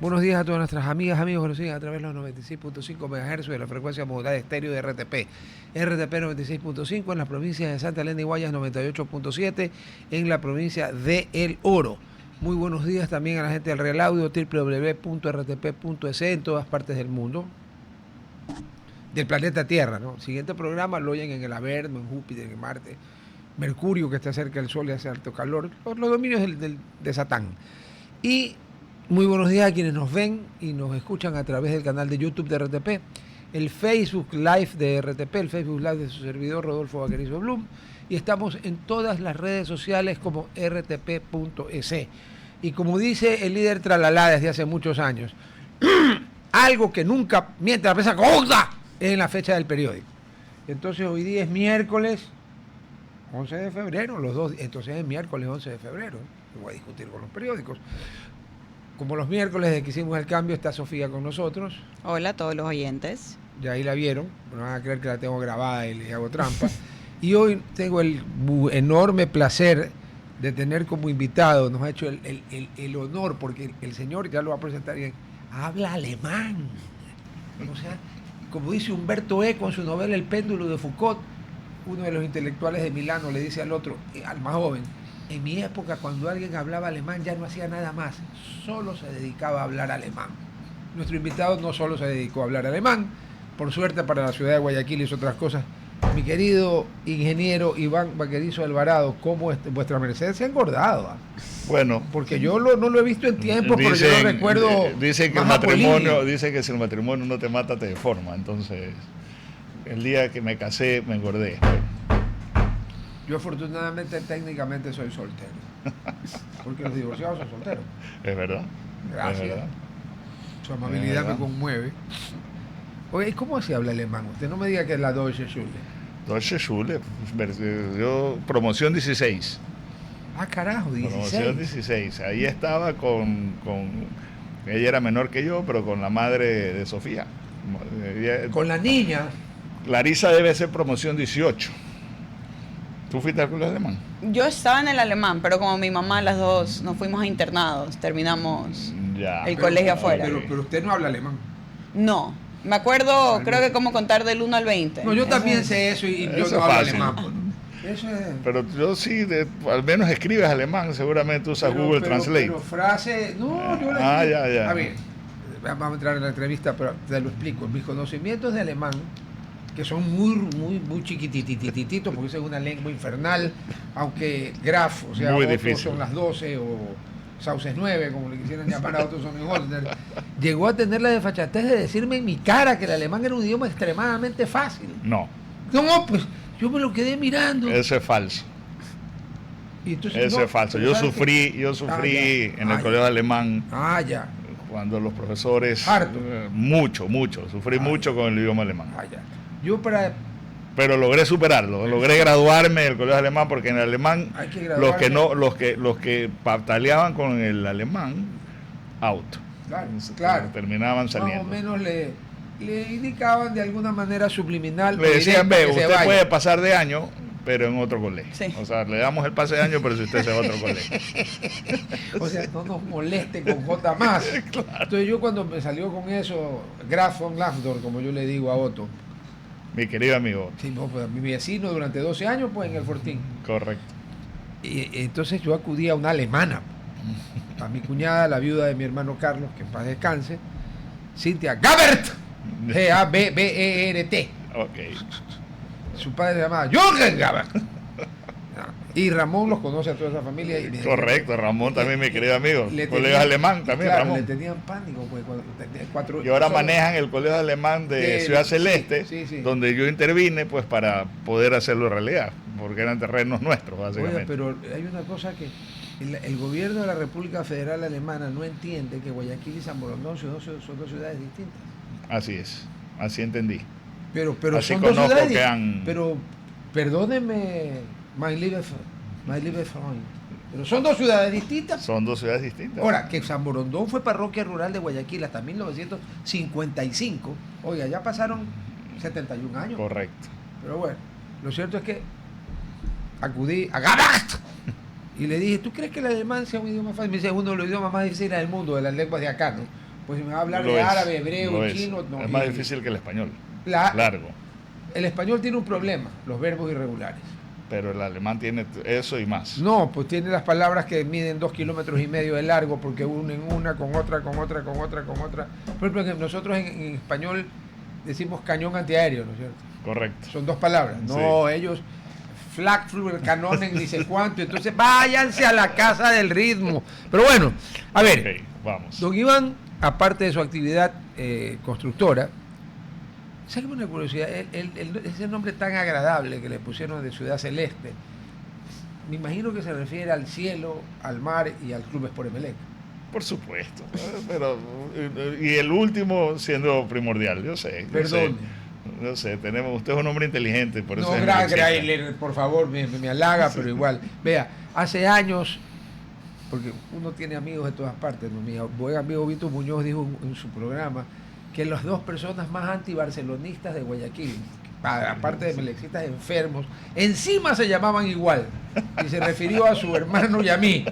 Buenos días a todas nuestras amigas, amigos que nos siguen a través de los 96.5 MHz de la frecuencia modulada estéreo de RTP. RTP 96.5 en las provincias de Santa Elena y Guayas, 98.7 en la provincia de El Oro. Muy buenos días también a la gente del Real Audio, www.rtp.es en todas partes del mundo, del planeta Tierra, ¿no? El siguiente programa lo oyen en el Averno, en Júpiter, en Marte, Mercurio, que está cerca del Sol y hace alto calor, los dominios de Satán. Y muy buenos días a quienes nos ven y nos escuchan a través del canal de YouTube de RTP, el Facebook Live de RTP, el Facebook Live de su servidor Rodolfo Vaquerizo Blum, y estamos en todas las redes sociales como rtp.es. Y como dice el líder Tralalá desde hace muchos años, algo que nunca miente la prensa corta es en la fecha del periódico. Entonces hoy día es miércoles 11 de febrero, entonces es miércoles 11 de febrero. Voy a discutir con los periódicos. Como los miércoles de que hicimos el cambio, está Sofía con nosotros. Hola a todos los oyentes. Ya ahí la vieron, no van a creer que la tengo grabada y le hago trampa. Y hoy tengo el enorme placer de tener como invitado, nos ha hecho el honor, porque el señor, ya lo va a presentar bien, habla alemán. O sea, como dice Humberto Eco en su novela El péndulo de Foucault, uno de los intelectuales de Milano le dice al otro, al más joven, en mi época cuando alguien hablaba alemán ya no hacía nada más, solo se dedicaba a hablar alemán. Nuestro invitado no solo se dedicó a hablar alemán, por suerte para la ciudad de Guayaquil hizo otras cosas. Mi querido ingeniero Iván Vaquerizo Alvarado, ¿cómo vuestra merced se ha engordado? Bueno, porque yo no lo he visto en tiempo, pero yo lo recuerdo. Dicen que si el matrimonio no te mata, te deforma. Entonces, el día que me casé, me engordé. Yo afortunadamente técnicamente soy soltero, porque los divorciados son solteros. Es verdad. Gracias. Es verdad. Su amabilidad me conmueve. Oye, ¿cómo se habla alemán? Usted no me diga que es la Deutsche Schule. Deutsche Schule, yo promoción 16. Ah, carajo, 16. Promoción 16. Ahí estaba con ella era menor que yo, pero con la madre de Sofía. Con la niña. Larisa debe ser promoción 18. ¿Tú fuiste al colegio alemán? Yo estaba en el alemán, pero como mi mamá, las dos nos fuimos a internados, terminamos el colegio afuera. Pero usted no habla alemán. No, me acuerdo, creo que como contar del 1 al 20. No, yo también sé eso y yo no hablo alemán. Eso es... Pero yo sí, al menos escribes alemán, seguramente usas Google Translate. Pero frase, no, yo la ya. A ver, vamos a entrar en la entrevista, pero te lo explico. Mis conocimientos de alemán, que son muy chiquitititos, porque esa es una lengua infernal, aunque Graf, o sea, muy otros difícil. son las 12 o Sauces 9, como le quisieran llamar a otros son Holder, llegó a tener la desfachatez de decirme en mi cara que el alemán era un idioma extremadamente fácil. No, pues yo me lo quedé mirando. Eso es falso. Y entonces, eso es falso. Yo sufrí en el colegio alemán. Ya. Cuando los profesores... Harto. Mucho. Sufrí mucho con el idioma alemán. Ya. Pero logré superarlo, logré graduarme del colegio alemán, porque en el alemán los que pataleaban con el alemán, out. Claro. Terminaban saliendo. Más o menos le indicaban de alguna manera subliminal. Le decían, usted puede pasar de año, pero en otro colegio. Sí. O sea, le damos el pase de año, pero si usted se va a otro colegio. O sea, no nos moleste con J más. Claro. Entonces yo cuando me salió con eso, Graf von Lambdorff, como yo le digo a Otto. Mi querido amigo. Sí, pues, mi vecino durante 12 años, pues en el Fortín. Correcto. Y entonces yo acudí a una alemana, a mi cuñada, la viuda de mi hermano Carlos, que en paz descanse, Cynthia Gabert, G-A-B-B-E-R-T. Ok. Su padre se llamaba Jürgen Gabert. Y Ramón los conoce a toda esa familia. Correcto, Ramón también, mi querido amigo. Colegio alemán también, claro, Ramón. le tenían pánico, pues, cuando y ahora manejan el colegio alemán de Ciudad Celeste, sí. donde yo intervine, pues, para poder hacerlo realidad, porque eran terrenos nuestros, básicamente. Oye, pero hay una cosa que el gobierno de la República Federal Alemana no entiende, que Guayaquil y San Borondón son dos ciudades distintas. Así es, así entendí. Pero así son dos ciudades que pero perdóneme, my liebe Freund, pero son dos ciudades distintas. Son dos ciudades distintas. Ahora, que San Borondón fue parroquia rural de Guayaquil hasta 1955. Oiga, ya pasaron 71 años. Correcto. Pero bueno, lo cierto es que acudí a Gabart y le dije, ¿tú crees que el alemán sea un idioma fácil? Me dice, es uno de los idiomas más difíciles del mundo, de las lenguas de acá, ¿no? Pues si me va a hablar de árabe, hebreo, chino... No, es más difícil que el español. Largo. El español tiene un problema, los verbos irregulares. Pero el alemán tiene eso y más. No, pues tiene las palabras que miden 2,5 kilómetros de largo porque unen una con otra, con otra, con otra, con otra. Por ejemplo, nosotros en español decimos cañón antiaéreo, ¿no es cierto? Correcto. Son 2 palabras. No, sí. Ellos... Flakflug, el Canonen, dice cuánto, entonces váyanse a la casa del ritmo. Pero bueno, a ver, okay, vamos. Don Iván, aparte de su actividad constructora, sáqueme una curiosidad, ese nombre tan agradable que le pusieron de Ciudad Celeste, me imagino que se refiere al cielo, al mar y al Club Sport Emelec. Por supuesto, pero y el último siendo primordial, yo sé. Perdón. No sé, usted es un hombre inteligente, por eso. No, Grailer, por favor, me halaga, pero igual. Vea, hace años, porque uno tiene amigos de todas partes, ¿no? Mi buen amigo Vito Muñoz dijo en su programa que las 2 personas más antibarcelonistas de Guayaquil, aparte de melecistas enfermos, encima se llamaban igual, y se refirió a su hermano y a mí.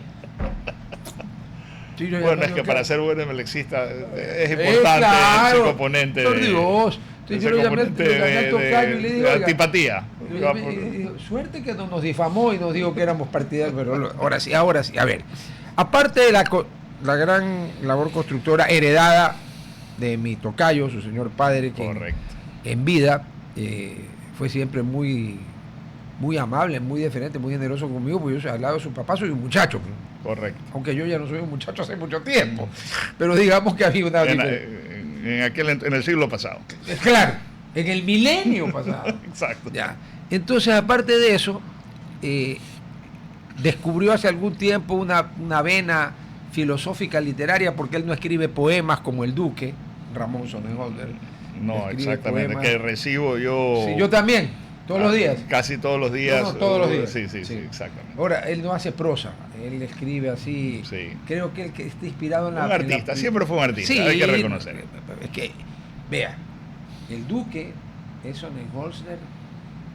Sí, bueno, es que para ser buen melexista es importante ese componente por Dios. Entonces yo lo llamé al tocayo y le digo, antipatía. Suerte que no nos difamó y nos dijo que éramos partidarios, pero ahora sí. A ver, aparte de la gran labor constructora heredada de mi tocayo, su señor padre, que en vida fue siempre muy, muy amable, muy deferente, muy generoso conmigo, porque yo al lado de su papá soy un muchacho. Correcto. Aunque yo ya no soy un muchacho hace mucho tiempo, pero digamos que había una... En el siglo pasado. Claro, en el milenio pasado. Exacto. Ya. Entonces, aparte de eso, descubrió hace algún tiempo una vena filosófica literaria, porque él no escribe poemas como el Duque, Ramón Sonnenholder. No, exactamente, poemas. Que recibo yo... Sí, yo también, todos los días. Casi todos los días. No, todos los días. Sí, exactamente. Ahora, él no hace prosa, él escribe así. Sí. Creo que él que está inspirado en la... Un artista, siempre fue un artista, sí, hay que reconocer. Es que, vea, el Duque es Sonnenholder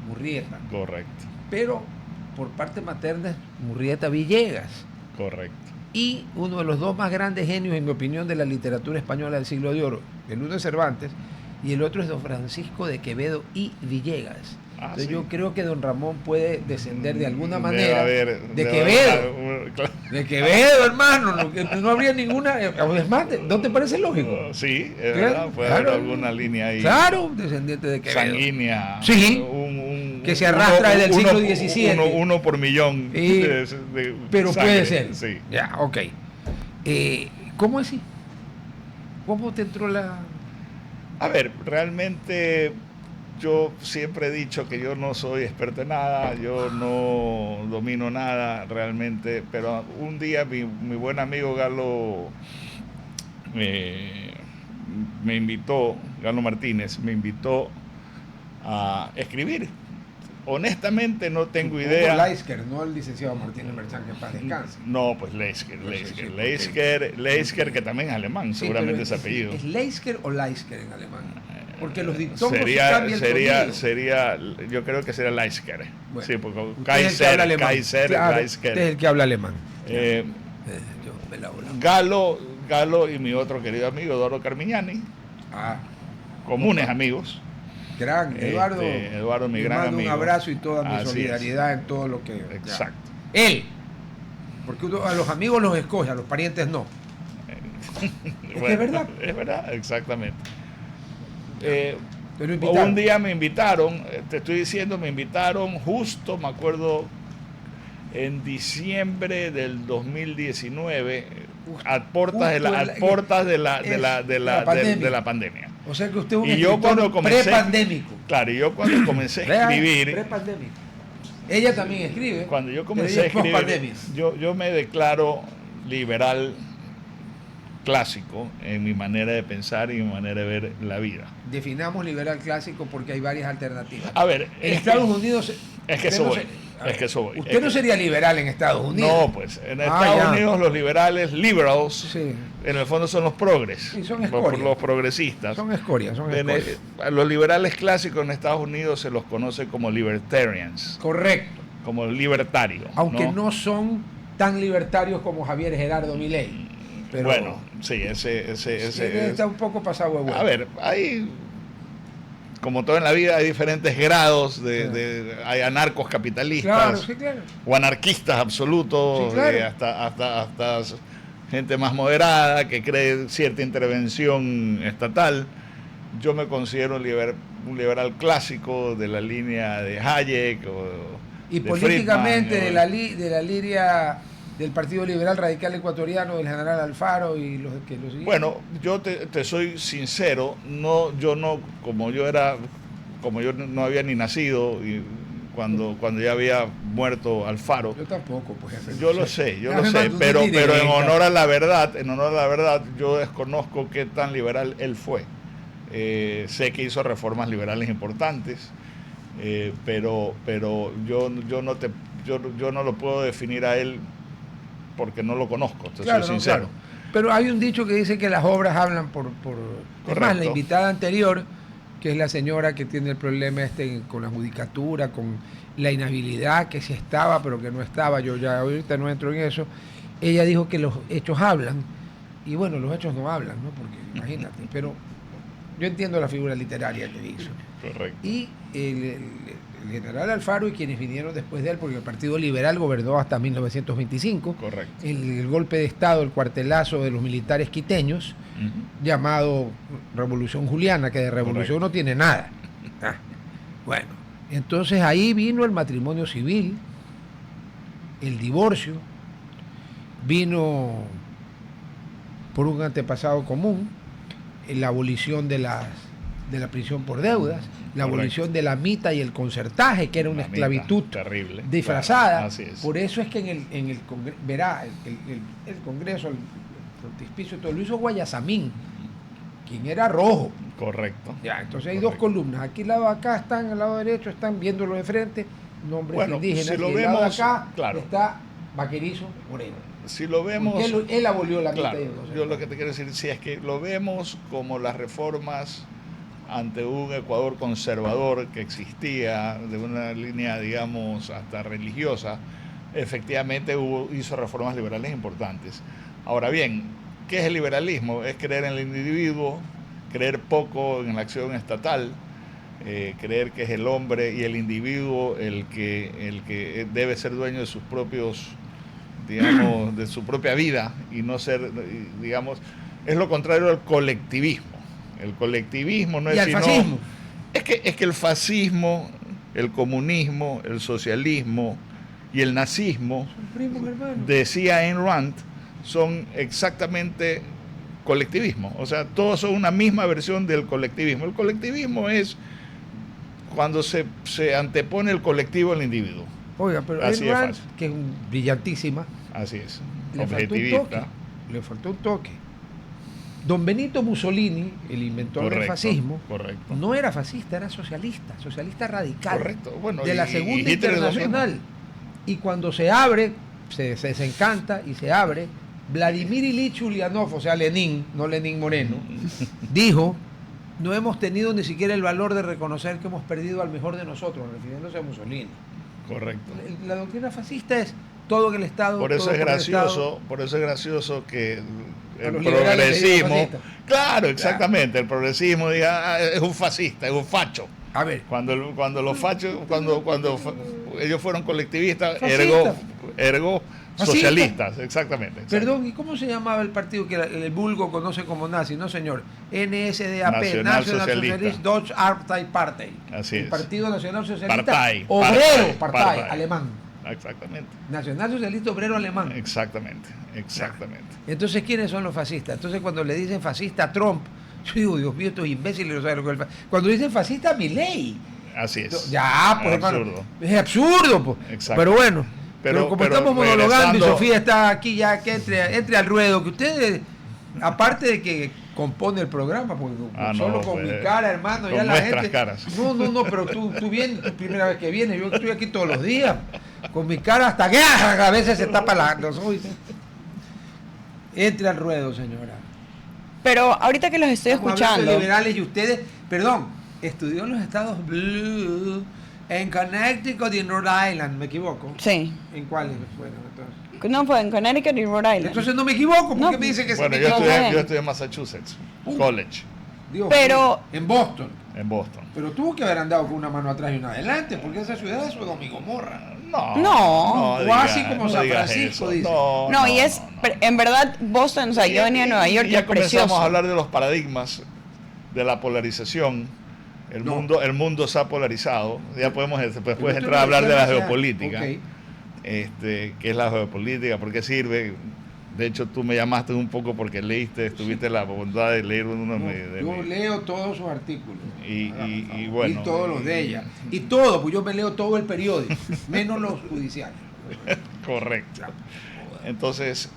Murrieta. Correcto. Pero por parte materna es Murrieta Villegas. Correcto. Y uno de los 2 más grandes genios, en mi opinión, de la literatura española del siglo de oro. El uno es Cervantes y el otro es don Francisco de Quevedo y Villegas. Entonces yo creo que don Ramón puede descender de alguna manera de Quevedo. De Quevedo, hermano. No habría ninguna... Es más, ¿no te parece lógico? Sí, es verdad. Puede haber alguna línea ahí. Claro, descendiente de Quevedo. Sanguínea. Sí. Que se arrastra desde el siglo XVII. Uno por millón. Pero sangre. Puede ser. Sí. Ya, ok. ¿Cómo así? ¿Cómo te entró la...? A ver, realmente yo siempre he dicho que yo no soy experto en nada, yo no domino nada realmente, pero un día mi buen amigo Galo me invitó, Galo Martínez, me invitó a escribir. Honestamente no tengo idea. Leisker, no el licenciado Martínez Merchán, que para descanse. No, pues Leisker, que también es alemán, sí, seguramente ese apellido. ¿Es Leisker o Leisker en alemán? Porque los diptongos sería, yo creo que sería Leisker. Bueno, sí, porque Kaiser, Leisker. Usted es el que habla alemán. Yo me la Galo y mi otro querido amigo, Eduardo Carmignani. Comunes amigos. Gran Eduardo, mi gran amigo. Un abrazo y toda mi solidaridad en todo lo que... Exacto. Ya. Él, porque a los amigos los escoge, a los parientes no. Bueno, es verdad. Es verdad, exactamente. Un día me invitaron, te estoy diciendo, me invitaron justo, me acuerdo, en diciembre del 2019, a portas de la pandemia. O sea que usted es un escritor prepandémico. Claro, y yo cuando comencé a escribir... Prepandémico. Ella también escribe. Cuando yo comencé a escribir, yo me declaro liberal clásico en mi manera de pensar y mi manera de ver la vida. Definamos liberal clásico porque hay varias alternativas. A ver, en Estados Unidos... Es que eso voy. Usted no sería liberal en Estados Unidos. No, pues en Estados Unidos los liberales, liberals, en el fondo son los progres, sí, son escoria. Los progresistas. Son escoria. Los liberales clásicos en Estados Unidos se los conoce como libertarians. Correcto. Como libertarios. Aunque no son tan libertarios como Javier Gerardo Milei. Pero bueno, sí, ese está un poco pasado de huevo. A ver, hay, como todo en la vida, hay diferentes grados hay anarcos capitalistas, claro, sí, claro, o anarquistas absolutos, sí, claro, hasta gente más moderada que cree cierta intervención estatal. Yo me considero un liberal clásico de la línea de Hayek y de políticamente Friedman, de la línea del Partido Liberal Radical Ecuatoriano, del general Alfaro y los que lo siguen. Bueno, yo te soy sincero, como yo no había ni nacido y cuando ya había muerto Alfaro. Yo tampoco, pues. Yo lo sé, pero en honor a la verdad, yo desconozco qué tan liberal él fue. Sé que hizo reformas liberales importantes, pero yo no lo puedo definir a él porque no lo conozco, soy sincero. Claro. Pero hay un dicho que dice que las obras hablan por... Es más, la invitada anterior, que es la señora que tiene el problema con la judicatura, con la inhabilidad, que sí estaba, pero que no estaba, yo ya ahorita no entro en eso, ella dijo que los hechos hablan, y bueno, los hechos no hablan, ¿no? Porque imagínate, pero yo entiendo la figura literaria que hizo. Correcto. Y el general Alfaro y quienes vinieron después de él, porque el Partido Liberal gobernó hasta 1925. Correcto. El golpe de Estado, el cuartelazo de los militares quiteños, llamado Revolución Juliana, que de revolución no tiene nada. Bueno, entonces ahí vino el matrimonio civil, el divorcio, vino por un antepasado común, la abolición de la prisión por deudas, la abolición de la mita y el concertaje, que era una esclavitud terrible, disfrazada. Claro, así es. Por eso es que en el Congreso, verá, el Congreso, el frontispicio, todo lo hizo Guayasamín, quien era rojo. Correcto. Ya, entonces hay dos columnas. Aquí al lado acá están, al lado derecho están viéndolo de frente, nombres indígenas. Si lo y vemos, al lado de acá claro, está Vaquerizo Moreno. Si lo vemos, él abolió la mita. Claro, yo lo que te quiero decir, si es que lo vemos como las reformas ante un Ecuador conservador que existía, de una línea, digamos, hasta religiosa, efectivamente hizo reformas liberales importantes. Ahora bien, ¿qué es el liberalismo? Es creer en el individuo, creer poco en la acción estatal, creer que es el hombre y el individuo el que debe ser dueño de sus propios, digamos, de su propia vida y no ser, digamos, es lo contrario al colectivismo. El colectivismo no es sino... fascismo. Es que el fascismo, el comunismo, el socialismo y el nazismo, decía Ayn Rand, son exactamente colectivismo. O sea, todos son una misma versión del colectivismo. El colectivismo es cuando se antepone el colectivo al individuo. Oiga, pero Ayn Rand, que es brillantísima, así es, objetivista, le faltó un toque. Don Benito Mussolini, el inventor del fascismo, no era fascista, era socialista radical. Correcto. Bueno, de la Segunda Internacional. Y cuando se abre, se desencanta y se abre, Vladimir Ilich Ulyanov, o sea, Lenin, no Lenín Moreno, dijo: no hemos tenido ni siquiera el valor de reconocer que hemos perdido al mejor de nosotros, refiriéndose a Mussolini. Correcto. La doctrina fascista es todo en el Estado. Por eso es gracioso que el progresismo, claro, exactamente, el progresismo diga, es un fascista, es un facho. A ver, cuando los fachos, cuando ellos fueron colectivistas, ergo socialistas, exactamente. Perdón, ¿y cómo se llamaba el partido que el vulgo conoce como nazi? No, señor. NSDAP, Nacional Socialist Deutsche Partei. Así es. El Partido Nacional Socialista Partei, alemán. Exactamente. Nacional Socialista Obrero Alemán. Exactamente. Entonces, ¿quiénes son los fascistas? Entonces, cuando le dicen fascista a Trump, yo digo, Dios mío, estos imbéciles no saben lo que es el fascismo. Cuando dicen fascista a Milei. Así es. Ya, pues, absurdo. Es absurdo, pues. Exacto. Pero bueno, pero como estamos monologando y Sofía está aquí ya, que entre al ruedo, que ustedes, aparte de que compone el programa, porque solo con mi cara, hermano, ya la gente... caras. No, pero tú vienes, tu primera vez que vienes, yo estoy aquí todos los días, con mi cara hasta que a veces se tapa los ojos. Entre al ruedo, señora. Pero ahorita que los estoy escuchando... liberales y ustedes, perdón, estudió en los Estados Blue, En Connecticut y en Rhode Island, ¿me equivoco? Sí. ¿En cuáles fueron entonces? No, fue en Connecticut y Rhode Island. Entonces no me equivoco, ¿por No. qué me dice que Bueno, se yo me estudié en Massachusetts College, Dios Pero- mío, en Boston. en Boston. Pero tuvo que haber andado con una mano atrás y una adelante, porque esa ciudad es Sodoma y Gomorra. No. O así como San digas Francisco, eso. dice. No, y es, en verdad, Boston, o sea, yo venía de Nueva York y ya es comenzamos precioso. a hablar de los paradigmas, de la polarización. El mundo se ha polarizado. Ya podemos después Pero tú entrar me a hablar de la decías, geopolítica. ok. ¿Qué es la geopolítica? ¿Por qué sirve? De hecho, tú me llamaste un poco porque tuviste la bondad de leer uno de Yo leo todos sus artículos. y bueno. Y todos los de ella. Y todo, pues yo me leo todo el periódico, menos los judiciales. Correcto. Entonces,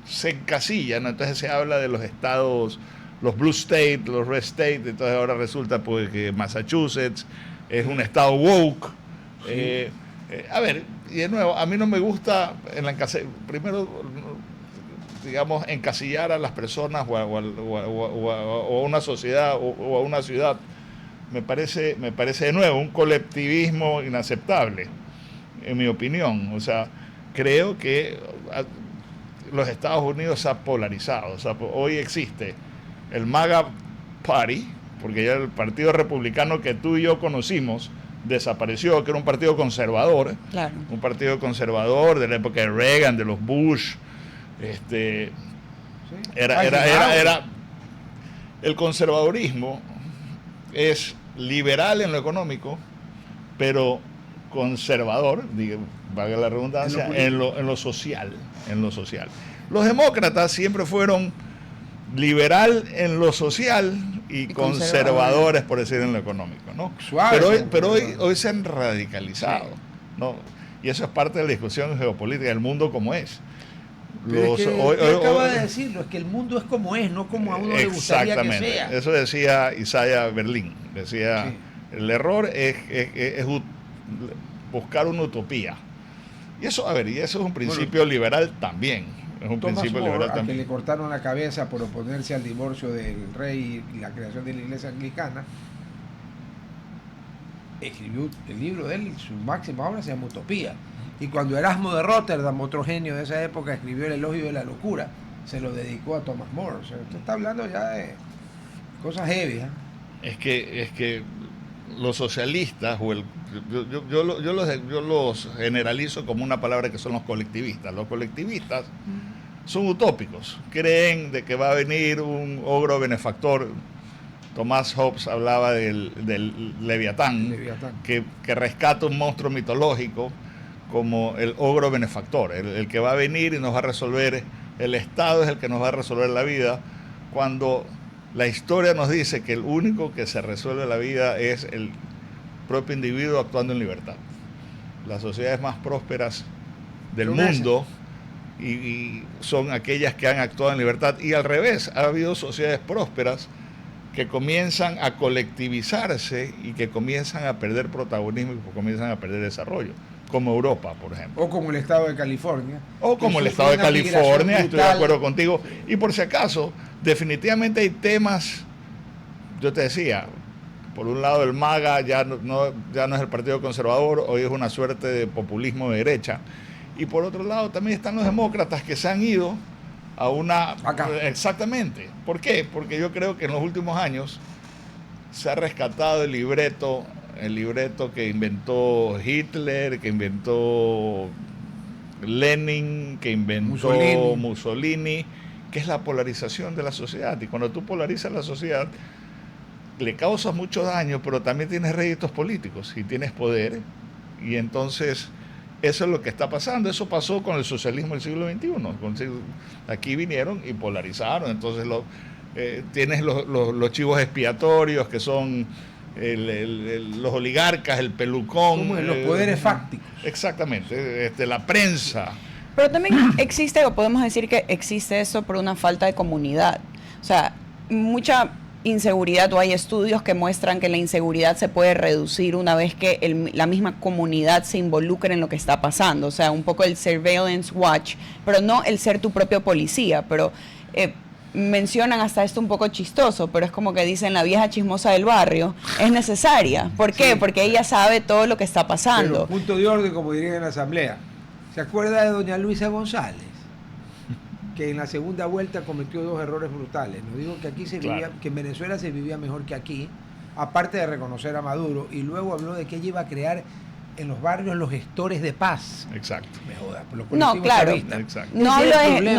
se encasilla, ¿no? Entonces se habla de los estados, los blue state, los red state, entonces ahora resulta pues que Massachusetts es un estado woke. A ver, y de nuevo, a mí no me gusta primero, digamos, encasillar a las personas o a una sociedad o a una ciudad. Me parece de nuevo un colectivismo inaceptable, en mi opinión. O sea, creo que los Estados Unidos se ha polarizado. O sea, hoy existe el MAGA Party, porque ya el partido republicano que tú y yo conocimos desapareció, que era un partido conservador, Claro. un partido conservador de la época de Reagan, de los Bush. Era el conservadurismo es liberal en lo económico, pero conservador, valga la redundancia, en lo social. Los demócratas siempre fueron liberal en lo social y conservadores, por decir, en lo económico, ¿no? Suave, pero hoy se han radicalizado, sí, ¿no? Y eso es parte de la discusión geopolítica del mundo como es. Acaba de decirlo, es que el mundo es como es, no como a uno le gustaría que sea. Eso decía Isaiah Berlin. Decía, sí, el error es buscar una utopía. Y eso, y eso es un principio liberal también. Es un Thomas principio More, liberal a también. que le cortaron la cabeza por oponerse al divorcio del rey y la creación de la iglesia anglicana, escribió el libro de él, su máxima obra se llama Utopía. Y cuando Erasmo de Rotterdam, otro genio de esa época, escribió El elogio de la locura, se lo dedicó a Thomas More. O sea, usted está hablando ya de cosas heavy. Es que los socialistas, yo los generalizo como una palabra que son los colectivistas. Los colectivistas son utópicos, creen de que va a venir un ogro benefactor. Tomás Hobbes hablaba del Leviatán, que rescata un monstruo mitológico como el ogro benefactor, el que va a venir y nos va a resolver, el Estado es el que nos va a resolver la vida, cuando la historia nos dice que el único que se resuelve la vida es el propio individuo actuando en libertad. Las sociedades más prósperas del mundo y son aquellas que han actuado en libertad, y al revés, ha habido sociedades prósperas que comienzan a colectivizarse y que comienzan a perder protagonismo y que comienzan a perder desarrollo, como Europa, por ejemplo. O como el estado de California. O como el estado de California, estoy de acuerdo contigo. Y por si acaso, definitivamente hay temas, yo te decía, por un lado el MAGA ya no es el partido conservador, hoy es una suerte de populismo de derecha. Y por otro lado también están los demócratas que se han ido a una... Acá. Exactamente. ¿Por qué? Porque yo creo que en los últimos años se ha rescatado el libreto que inventó Hitler, que inventó Lenin, que inventó Mussolini, que es la polarización de la sociedad. Y cuando tú polarizas la sociedad, le causas mucho daño, pero también tienes réditos políticos y tienes poder. Y entonces eso es lo que está pasando. Eso pasó con el socialismo del siglo XXI. Aquí vinieron y polarizaron. Entonces tienes los chivos expiatorios, que son los oligarcas, el pelucón. Como los poderes fácticos. Exactamente, la prensa. Pero también existe, o podemos decir que existe eso por una falta de comunidad. O sea, mucha inseguridad, o hay estudios que muestran que la inseguridad se puede reducir una vez que la misma comunidad se involucre en lo que está pasando. O sea, un poco el surveillance watch, pero no el ser tu propio policía, pero mencionan hasta esto un poco chistoso, pero es como que dicen la vieja chismosa del barrio, es necesaria. ¿Por qué? Porque ella sabe todo lo que está pasando. Pero, punto de orden, como dirían en la asamblea. ¿Se acuerda de doña Luisa González? Que en la segunda vuelta cometió 2 errores brutales. No digo que aquí se vivía, que en Venezuela se vivía mejor que aquí, aparte de reconocer a Maduro, y luego habló de que ella iba a crear en los barrios los gestores de paz. Exacto. Me joda, por los No, claro. Exacto. No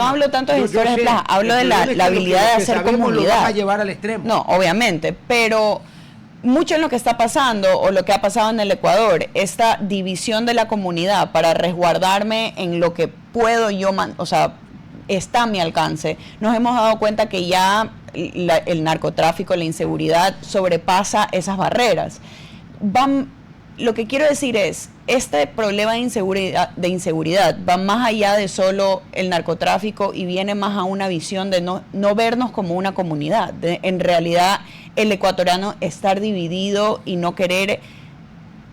hablo tanto de gestores de paz, hablo de la habilidad de hacer comunidad. Lo vas a llevar al extremo. No, obviamente, pero mucho en lo que está pasando o lo que ha pasado en el Ecuador, esta división de la comunidad para resguardarme en lo que puedo yo, o sea, está a mi alcance, nos hemos dado cuenta que ya el narcotráfico, la inseguridad sobrepasa esas barreras. Lo que quiero decir es, este problema de inseguridad va más allá de solo el narcotráfico y viene más a una visión de no vernos como una comunidad, de en realidad el ecuatoriano estar dividido y no querer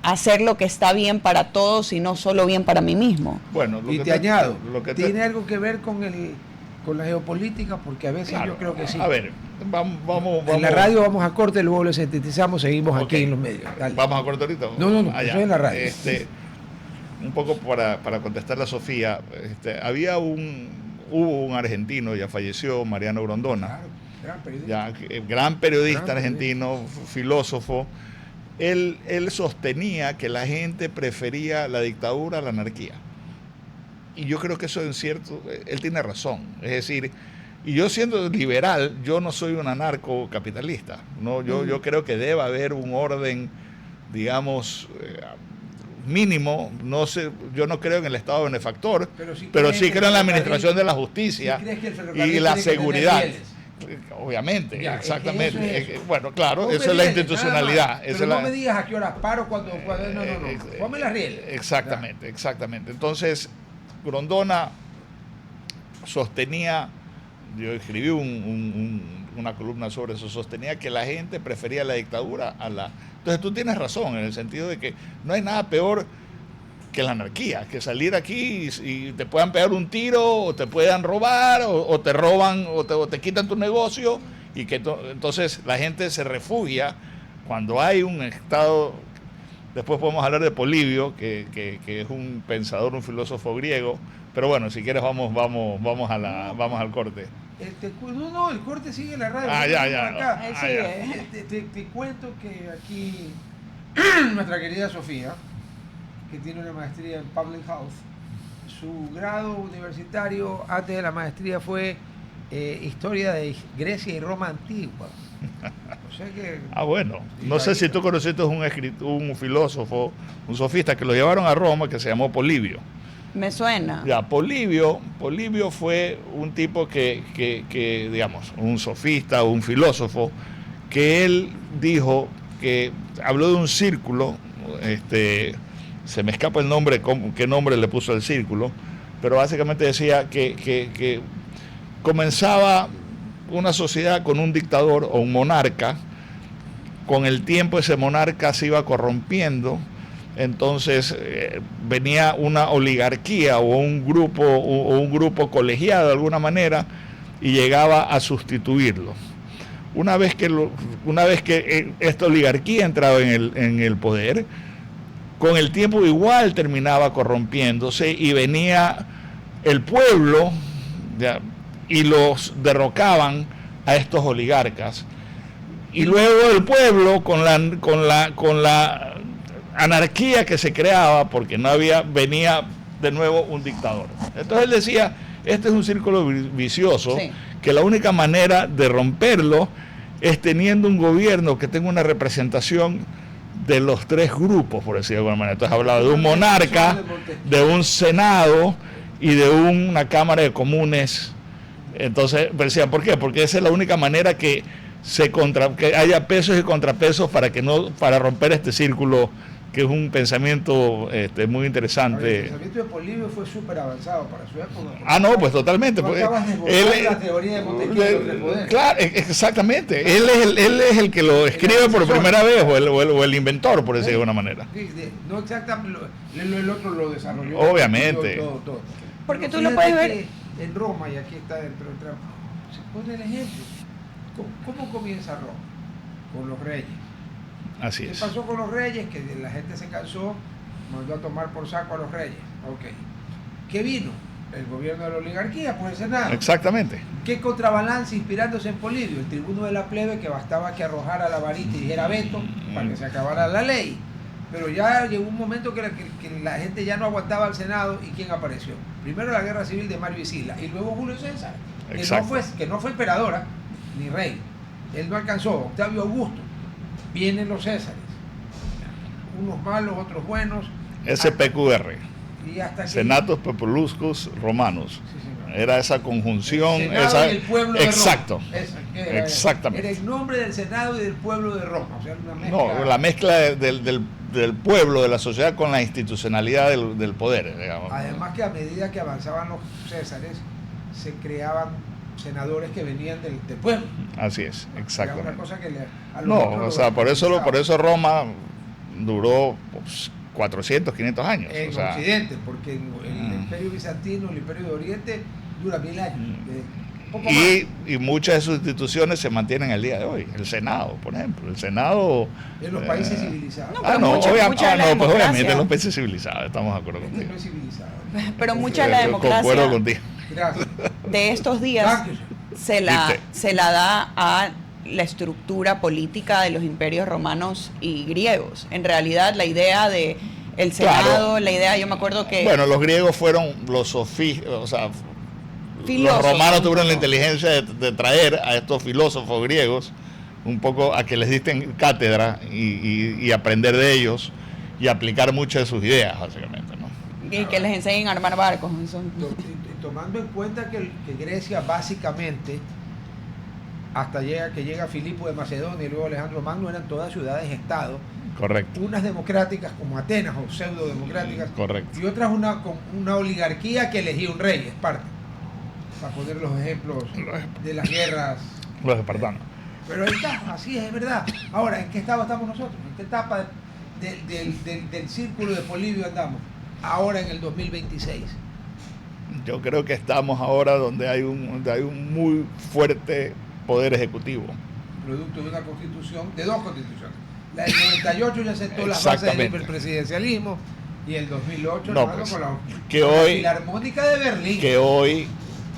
hacer lo que está bien para todos y no solo bien para mí mismo. Bueno, y te añado, tiene algo que ver con la geopolítica, porque a veces claro, yo creo que sí. A ver, vamos. En la radio vamos a corte, luego lo sintetizamos, seguimos aquí en los medios. Dale. ¿Vamos a corte ahorita? No, soy en la radio. Un poco para contestarle a Sofía, hubo un argentino, ya falleció, Mariano Grondona, claro, gran periodista argentino, filósofo. Él sostenía que la gente prefería la dictadura a la anarquía. Y yo creo que eso es cierto, él tiene razón. Es decir, y yo siendo liberal, yo no soy un anarcocapitalista. ¿No? Yo creo que debe haber un orden, digamos, mínimo. No sé, yo no creo en el Estado benefactor, pero sí creo en la administración de la justicia y la seguridad. Obviamente, ya, exactamente. Bueno, claro, eso es la institucionalidad. Pero no me digas a qué horas paro cuando no. Ponme la riel. Exactamente. Entonces, Grondona sostenía, yo escribí una columna sobre eso, sostenía que la gente prefería la dictadura a la... Entonces tú tienes razón, en el sentido de que no hay nada peor que la anarquía, que salir aquí y te puedan pegar un tiro, o te puedan robar, o te roban, o te quitan tu negocio, y que entonces la gente se refugia cuando hay un Estado. Después podemos hablar de Polibio, que es un pensador, un filósofo griego, pero bueno, si quieres vamos al corte. El corte sigue en la radio. Te cuento que aquí nuestra querida Sofía, que tiene una maestría en Public Health, su grado universitario antes de la maestría fue Historia de Grecia y Roma Antigua. O sea que, bueno, no sé si tú conociste un filósofo, un sofista que lo llevaron a Roma, que se llamó Polibio. Me suena. Ya, Polibio fue un tipo que digamos, un sofista, un filósofo, que él dijo que habló de un círculo, se me escapa el nombre, qué nombre le puso al círculo, pero básicamente decía que comenzaba una sociedad con un dictador o un monarca. Con el tiempo ese monarca se iba corrompiendo, entonces venía una oligarquía o un grupo colegiado de alguna manera y llegaba a sustituirlo. Una vez que esta oligarquía entraba en el poder, con el tiempo igual terminaba corrompiéndose y venía el pueblo y los derrocaban a estos oligarcas. Y luego el pueblo, con la anarquía que se creaba, porque venía de nuevo un dictador. Entonces él decía, este es un círculo vicioso, sí, que la única manera de romperlo es teniendo un gobierno que tenga una representación de los tres grupos, por decirlo de alguna manera. Entonces hablaba de un monarca, de un senado y de una cámara de comunes. Entonces decía, ¿por qué? Porque esa es la única manera que haya pesos y contrapesos para romper este círculo, que es un pensamiento muy interesante. El pensamiento de Polibio fue súper avanzado para su época. No, pues totalmente. La teoría de Montesquieu. Claro, exactamente. Él es el que lo escribe por primera vez, o el inventor, por decirlo de alguna manera. No exactamente, el otro lo desarrolló. Obviamente. Todo. Porque tú lo puedes ver en Roma, y aquí está dentro del se pone el ejemplo. ¿Cómo comienza Roma? Con los reyes. Así ¿Qué es. pasó con los reyes? Que la gente se cansó, mandó a tomar por saco a los reyes. Ok. ¿Qué vino? El gobierno de la oligarquía, por el Senado. Exactamente. ¿Qué contrabalance inspirándose en Polibio? El tribuno de la plebe, que bastaba que arrojara la varita y dijera veto para que se acabara la ley. Pero ya llegó un momento que la gente ya no aguantaba al Senado. ¿Y quién apareció? Primero la guerra civil de Mario y Sila, y luego Julio César, que no fue emperadora ni rey. Él no alcanzó. Octavio Augusto. Vienen los Césares, unos malos, otros buenos. SPQR. Y hasta que Senatus Populuscus Romanus. Sí, señor. Era esa conjunción. El Senado esa... y el pueblo de Exacto. Roma. Exactamente. Era el nombre del Senado y del pueblo de Roma. O sea, una mezcla. No, la mezcla del pueblo, de la sociedad, con la institucionalidad del poder, digamos. Además que a medida que avanzaban los Césares, se creaban senadores que venían del pueblo. Así es, exactamente. Era una cosa que a los No, otros o sea, por eso Roma duró 400, 500 años. en o sea, Occidente, porque el Imperio Bizantino, el Imperio de Oriente, dura 1000 años. Poco más. y muchas de sus instituciones se mantienen el día de hoy. El Senado, por ejemplo. El Senado. En los países civilizados. No, pero mucha de la pues democracia. obviamente en los países civilizados, estamos de acuerdo Este contigo. no es civilizado. Pero mucha de la Concuerdo democracia contigo. Gracias. de estos días Gracias. se la da a la estructura política de los imperios romanos y griegos. En realidad, la idea de el Senado, Claro. la idea, yo me acuerdo que Bueno, los griegos fueron los sofistas, o sea, filósofos, los romanos un tuvieron la poco. inteligencia de traer a estos filósofos griegos un poco a que les disten cátedra y aprender de ellos y aplicar muchas de sus ideas, básicamente, ¿no? Y que les enseñen a armar barcos. Eso. Y tomando en cuenta que Grecia básicamente, hasta que llega Filipo de Macedonia y luego Alejandro Magno, eran todas ciudades-estado, Correcto, unas democráticas como Atenas o pseudo-democráticas, correcto. y otras con una oligarquía que elegía un rey, Esparta, para poner los ejemplos de las guerras. Los espartanos. Pero ahí está, así es verdad. Ahora, ¿en qué estado estamos nosotros? ¿En qué etapa del círculo de Polibio andamos? Ahora en el 2026. Yo creo que estamos ahora donde hay un muy fuerte poder ejecutivo. Producto de una constitución, de dos constituciones. La del 98 ya sentó las bases del Exactamente. hiperpresidencialismo, y el 2008 No, hermano, pues, con la hoy- Filarmónica de Berlín. Que hoy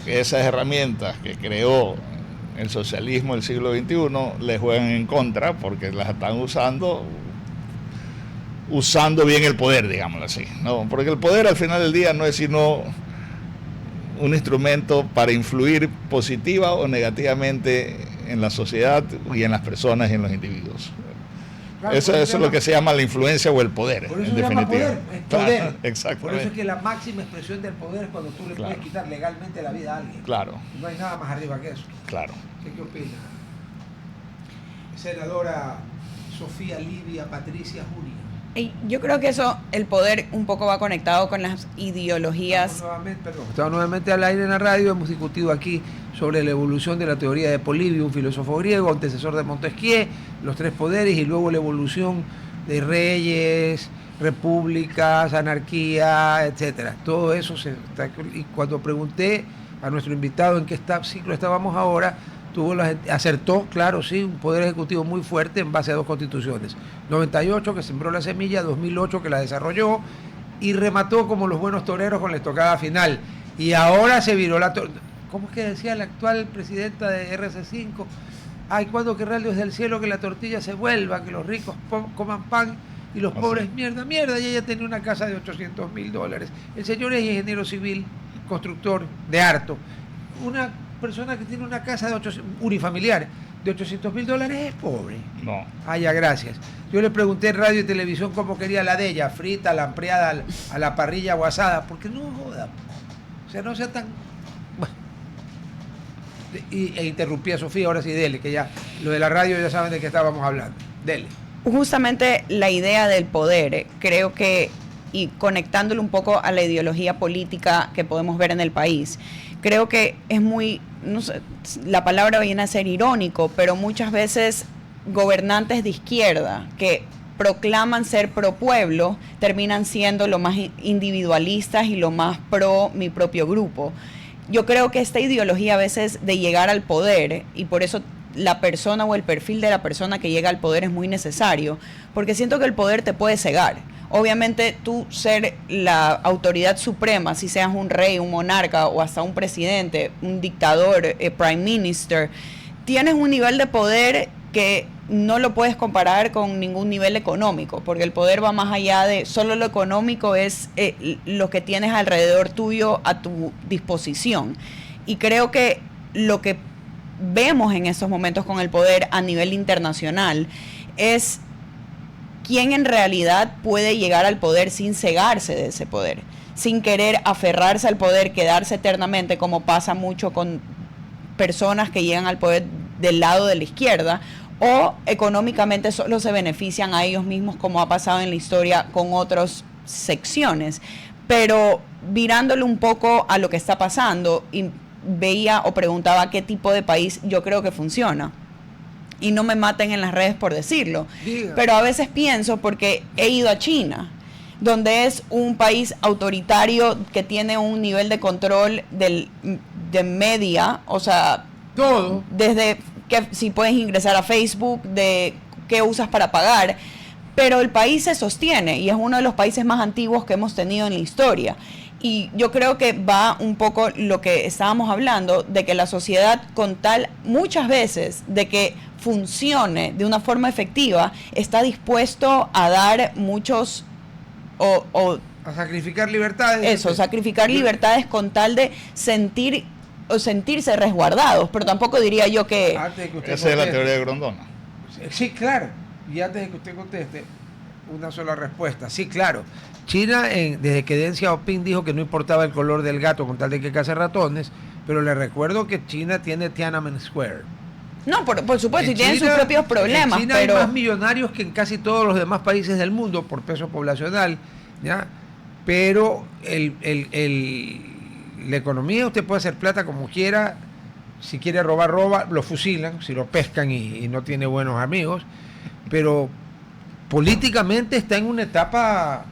esas herramientas que creó el socialismo del siglo XXI le juegan en contra porque las están usando bien el poder, digámoslo así, ¿no? Porque el poder al final del día no es sino un instrumento para influir positiva o negativamente en la sociedad y en las personas y en los individuos. Claro, Eso por es lo que se llama la influencia o el poder, Por eso en se llama definitiva. poder, es poder. Claro, exactamente. Por eso es que la máxima expresión del poder es cuando tú le Claro. puedes quitar legalmente la vida a alguien. Claro, No hay nada más arriba que eso. claro. ¿Qué opina? Senadora Sofía Livia Patricia Juria. Y yo creo que eso, el poder un poco va conectado con las ideologías. Estamos nuevamente al aire en la radio. Hemos discutido aquí sobre la evolución de la teoría de Polibio, un filósofo griego, antecesor de Montesquieu, los tres poderes, y luego la evolución de reyes, repúblicas, anarquía, etcétera. Todo eso y cuando pregunté a nuestro invitado en qué ciclo estábamos ahora, acertó, claro, sí, un poder ejecutivo muy fuerte en base a dos constituciones. 98, que sembró la semilla; 2008, que la desarrolló y remató como los buenos toreros con la estocada final. Y ahora se viró ¿cómo es que decía la actual presidenta de RC5? Ay, ¿cuándo querrá el Dios del cielo que la tortilla se vuelva, que los ricos coman pan y los pobres mierda? Y ella tenía una casa de $800,000. El señor es ingeniero civil, constructor de harto. Una persona que tiene una casa unifamiliar de $800,000 es pobre. No. Ah, ya, gracias. Yo le pregunté en radio y televisión cómo quería la de ella, frita, lampreada, a la parrilla o asada, porque no joda. O sea, no sea tan... Bueno. E interrumpí a Sofía, ahora sí, dele, que ya lo de la radio ya saben de qué estábamos hablando. Dele. Justamente la idea del poder, creo que, y conectándolo un poco a la ideología política que podemos ver en el país, creo que es muy, no sé, la palabra viene a ser irónico, pero muchas veces gobernantes de izquierda que proclaman ser pro pueblo terminan siendo lo más individualistas y lo más pro mi propio grupo. yo creo que esta ideología a veces de llegar al poder, y por eso la persona o el perfil de la persona que llega al poder es muy necesario, porque siento que el poder te puede cegar. Obviamente tú ser la autoridad suprema, si seas un rey, un monarca o hasta un presidente, un dictador, prime minister, tienes un nivel de poder que no lo puedes comparar con ningún nivel económico, porque el poder va más allá de solo lo económico, es lo que tienes alrededor tuyo a tu disposición. Y creo que lo que vemos en estos momentos con el poder a nivel internacional es quién en realidad puede llegar al poder sin cegarse de ese poder, sin querer aferrarse al poder, quedarse eternamente, como pasa mucho con personas que llegan al poder del lado de la izquierda, o económicamente solo se benefician a ellos mismos, como ha pasado en la historia con otras secciones. Pero virándolo un poco a lo que está pasando, y veía o preguntaba qué tipo de país yo creo que funciona. Y no me maten en las redes por decirlo. Diga. Pero a veces pienso, porque he ido a China, donde es un país autoritario que tiene un nivel de control de media, o sea, todo, desde que si puedes ingresar a Facebook, de qué usas para pagar, pero el país se sostiene y es uno de los países más antiguos que hemos tenido en la historia. Y yo creo que va un poco lo que estábamos hablando, de que la sociedad, con tal muchas veces de que funcione de una forma efectiva, está dispuesto a dar muchos a sacrificar libertades. Eso, sacrificar libertades con tal de sentirse resguardados, pero tampoco diría yo que... Esa es la teoría de Grondona. Sí, claro. Y antes de que usted conteste, una sola respuesta. Sí, claro. China, desde que Deng Xiaoping dijo que no importaba el color del gato con tal de que case ratones, pero le recuerdo que China tiene Tiananmen Square. No, por supuesto, y tienen sus propios problemas. En China pero hay más millonarios que en casi todos los demás países del mundo por peso poblacional, ¿ya? Pero la economía, usted puede hacer plata como quiera. Si quiere robar, roba, lo fusilan, si lo pescan y no tiene buenos amigos. Pero políticamente está en una etapa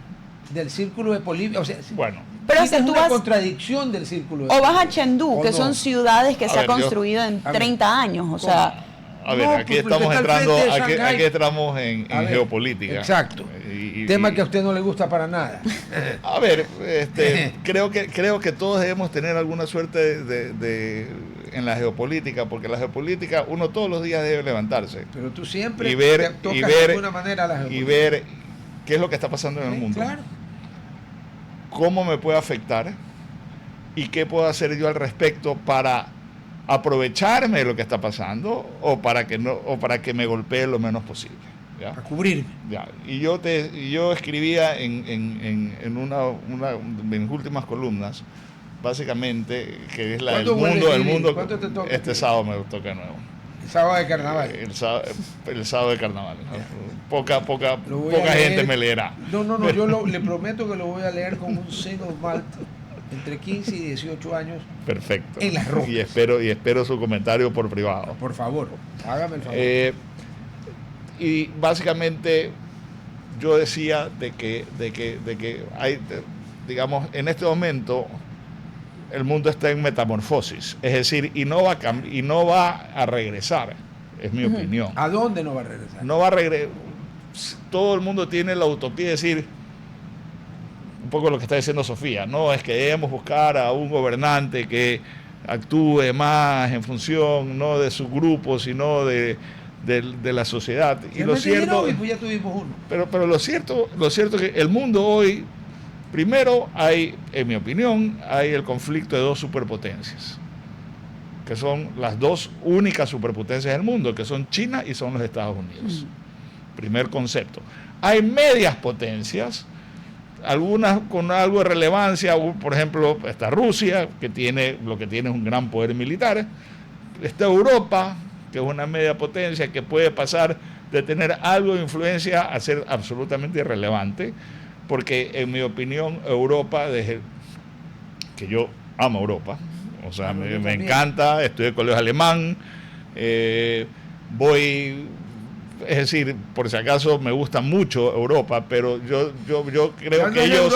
del círculo de política. O sea, bueno, pero es una contradicción del círculo de o vas a Chengdu, que son ciudades que se ha construido en 30 años, o sea... A ver, aquí estamos entrando, aquí entramos en geopolítica. Exacto. Tema que a usted no le gusta para nada. A ver, creo que todos debemos tener alguna suerte en la geopolítica, porque la geopolítica uno todos los días debe levantarse. Pero tú siempre tocas de alguna manera la geopolítica. Y ver qué es lo que está pasando en el mundo. Claro. Cómo me puede afectar y qué puedo hacer yo al respecto para aprovecharme de lo que está pasando o para que me golpee lo menos posible, ¿ya? Para cubrirme. Ya. Y yo escribía en una de mis últimas columnas, básicamente, que es la del mundo. ¿Cuánto te toca? Este sábado me toca de nuevo. El sábado de carnaval. El sábado de carnaval. Poca gente me leerá. No, yo le prometo que lo voy a leer con un single malt entre 15 y 18 años. Perfecto. En las rocas. Y espero su comentario por privado. Por favor, hágame el favor. Y básicamente yo decía de que hay, digamos, en este momento el mundo está en metamorfosis, es decir, y no va a regresar, es mi opinión. ¿A dónde no va a regresar? No va a regresar. Todo el mundo tiene la utopía de decir, un poco lo que está diciendo Sofía, no, es que debemos buscar a un gobernante que actúe más en función no de su grupo, sino de la sociedad. Y lo cierto, pues ya tuvimos uno. Pero lo cierto es que el mundo hoy, primero hay, en mi opinión, hay el conflicto de dos superpotencias, que son las dos únicas superpotencias del mundo, que son China y son los Estados Unidos. Primer concepto. Hay medias potencias, algunas con algo de relevancia, por ejemplo, está Rusia, que lo que tiene es un gran poder militar. Está Europa, que es una media potencia que puede pasar de tener algo de influencia a ser absolutamente irrelevante, porque en mi opinión Europa, desde que yo amo Europa, o sea, me encanta, estudié colegio alemán, es decir, por si acaso me gusta mucho Europa, pero yo creo que ellos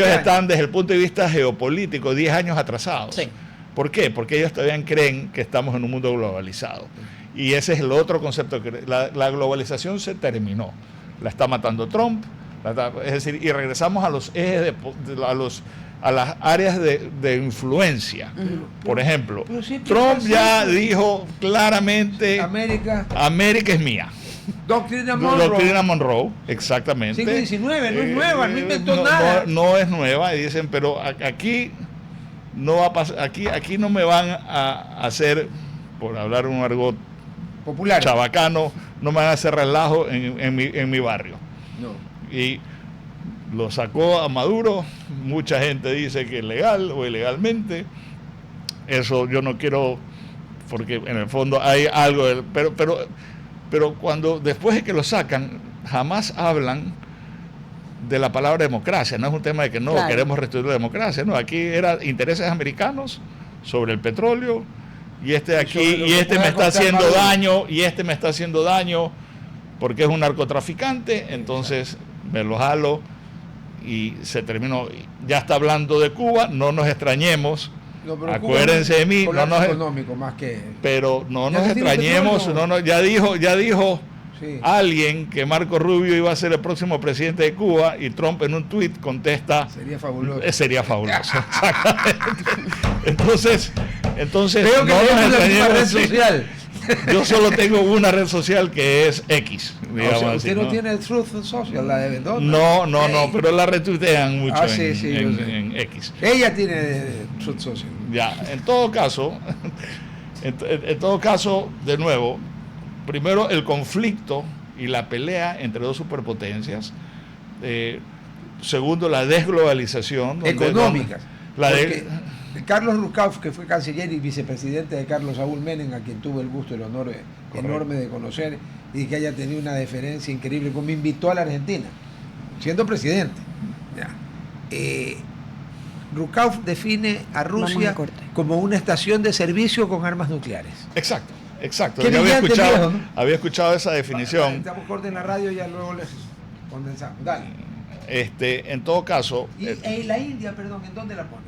están desde el punto de vista geopolítico 10 años atrasados. Sí. ¿Por qué? Porque ellos todavía creen que estamos en un mundo globalizado. Y ese es el otro concepto, que la globalización se terminó. La está matando Trump, es decir, y regresamos a los ejes a las áreas de influencia. Por ejemplo, Trump ya dijo claramente, América es mía. Doctrina Monroe, exactamente. Siglo XIX, no es nueva, no inventó nada. No es nueva, y dicen, pero aquí no va a pasar, aquí no me van a hacer, por hablar un argot popular chabacano, no me van a hacer relajo en mi barrio. No. Y lo sacó a Maduro, mucha gente dice que legal o ilegalmente. Eso yo no quiero, porque en el fondo hay algo, pero cuando después de que lo sacan, jamás hablan de la palabra democracia. No es un tema de que no queremos restituir la democracia, no, aquí eran intereses americanos sobre el petróleo, y este de aquí, y este me está haciendo daño, y este me está haciendo daño porque es un narcotraficante, entonces me lo jalo y se terminó. Ya está hablando de Cuba, no nos extrañemos. No, acuérdense de mí, económico más que, pero no nos extrañemos, ya dijo sí, alguien que Marco Rubio iba a ser el próximo presidente de Cuba, y Trump en un tuit contesta: sería fabuloso. Sería fabuloso. entonces creo que no nos extrañemos. Red social. Yo solo tengo una red social que es X, digamos. O sea, usted así, no tiene Truth Social, la de Bendota. No, pero la retuitean mucho en X. Ella tiene Truth Social. Ya, en todo caso, de nuevo, primero el conflicto y la pelea entre dos superpotencias. Segundo, la desglobalización. Económica. Carlos Rucauf, que fue canciller y vicepresidente de Carlos Saúl Menem, a quien tuve el gusto y el honor enorme de conocer, y que haya tenido una deferencia increíble, como me invitó a la Argentina, siendo presidente. Rucauf define a Rusia como una estación de servicio con armas nucleares. Exacto. Yo había escuchado esa definición. Estamos cortos en la radio, ya luego les condensamos. Dale. En todo caso. Y la India, perdón, ¿en dónde la pones?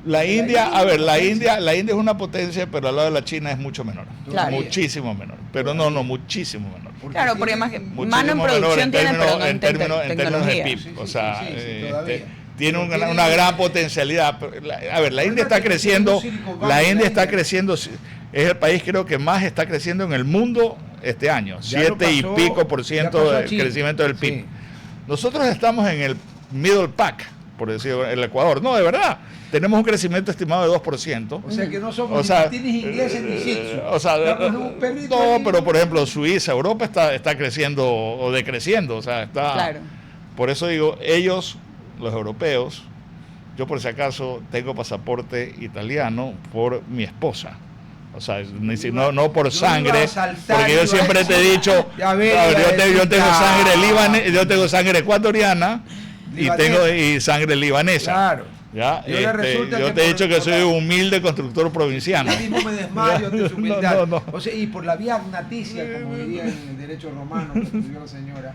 La India es una potencia, pero al lado de la China es mucho menor. Claro. Muchísimo menor. Pero muchísimo menor. Claro, porque más que mano en producción tiene, pero no en términos de PIB. Sí, o sea, tiene una gran potencialidad. La India está creciendo. La India está creciendo. Es el país, creo, que más está creciendo en el mundo este año. 7 y pico % de crecimiento del PIB. Sí. Nosotros estamos en el middle pack, por decirlo, el Ecuador. No, de verdad. Tenemos un crecimiento estimado de 2%. O sea que no somos ni ingleses ni shih no, pero por ejemplo Suiza, Europa está creciendo o decreciendo. O sea, está. Claro. Por eso digo, ellos, los europeos, yo por si acaso tengo pasaporte italiano por mi esposa. O sea, no por sangre, porque yo siempre te he dicho, yo tengo sangre ecuatoriana y sangre libanesa. Claro. ¿Ya? Yo te he dicho que soy un humilde constructor provinciano. Yo mismo me desmayo de su humildad. O sea, y por la vía agnaticia, como diría en el derecho romano que estudió la señora,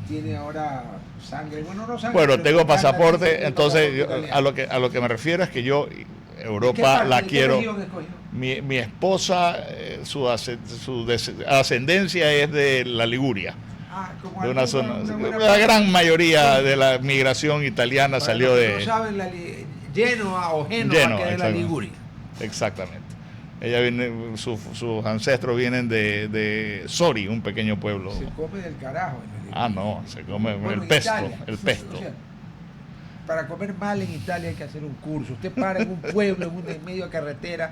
tiene ahora sangre. Bueno, tengo pasaporte, entonces a lo que me refiero es que yo Europa la quiero. Mi esposa, su ascendencia es de la Liguria. De una zona, la gran mayoría de la migración italiana salió de. No saben, Genoa o Génova, que es de la Liguria. Exactamente. Ella viene, sus ancestros vienen de Sori, un pequeño pueblo. Se come del carajo. No, se come el pesto. Italia, el pesto. O sea, para comer mal en Italia hay que hacer un curso. Usted para en un pueblo, en medio de carretera,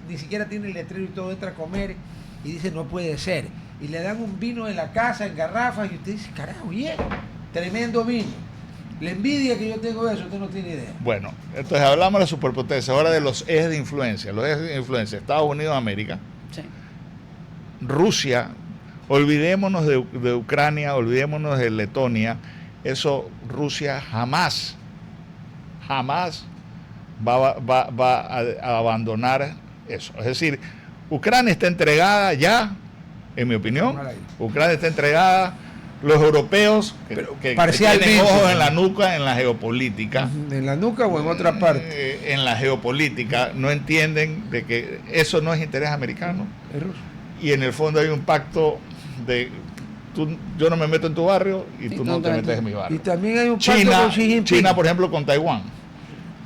ni siquiera tiene el letrero y todo, entra a comer y dice no puede ser. Y le dan un vino de la casa en garrafas y usted dice, carajo, bien, tremendo vino. La envidia que yo tengo de eso, usted no tiene idea. Bueno, entonces hablamos de la superpotencia, ahora de los ejes de influencia. Los ejes de influencia, Estados Unidos, América, sí. Rusia, olvidémonos de Ucrania, olvidémonos de Letonia. Eso Rusia jamás va a abandonar eso. Es decir, Ucrania está entregada ya. En mi opinión, Ucrania está entregada, los europeos que tienen ojos en la nuca en la geopolítica. ¿En la nuca o en otra parte? En la geopolítica no entienden de que eso no es interés americano. Es ruso. Y en el fondo hay un pacto de yo no me meto en tu barrio y tú no te metes en mi barrio. Y también hay un pacto con Xi Jinping. China, por ejemplo, con Taiwán.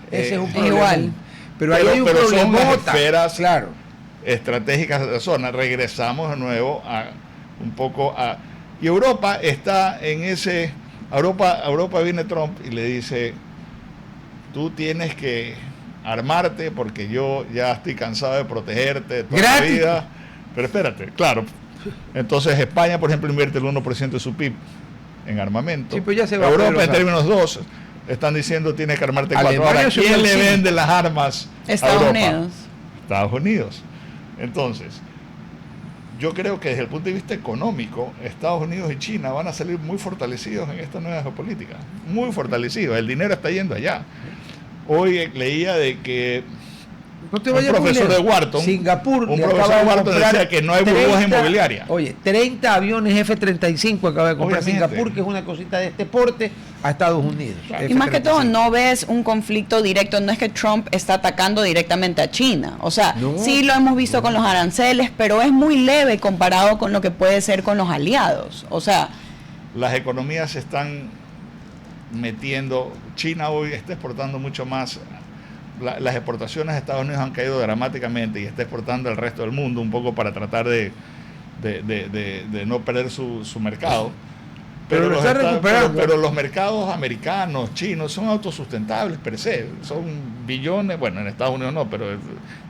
Ese es un problema. Igual. Pero ahí hay un son las problemota. esferas Claro. estratégicas de la zona. Regresamos de nuevo y Europa está en ese. Europa viene Trump y le dice: tú tienes que armarte porque yo ya estoy cansado de protegerte toda la vida. Pero espérate, claro. Entonces España, por ejemplo, invierte el 1% de su PIB en armamento. Sí, pues ya se va Europa, en términos 2, están diciendo tienes que armarte 4. Alemania. Ahora, ¿quién le vende las armas Estados a Europa? Unidos. Estados Unidos. Entonces, yo creo que desde el punto de vista económico, Estados Unidos y China van a salir muy fortalecidos en esta nueva geopolítica. Muy fortalecidos. El dinero está yendo allá. Hoy leía de que no te un vayas profesor de Wharton, Singapur, un profesor de Wharton decía que no hay burbujas inmobiliarias. Oye, 30 aviones F-35 acaba de comprar Singapur, que es una cosita de este porte, a Estados Unidos. Y más que todo, no ves un conflicto directo, no es que Trump está atacando directamente a China. O sea, sí lo hemos visto con los aranceles, pero es muy leve comparado con lo que puede ser con los aliados. O sea, las economías se están metiendo. China hoy está exportando mucho más. Las exportaciones a Estados Unidos han caído dramáticamente y está exportando al resto del mundo un poco para tratar de no perder su mercado. Pero los mercados americanos, chinos, son autosustentables per se. Son billones, bueno, en Estados Unidos no, pero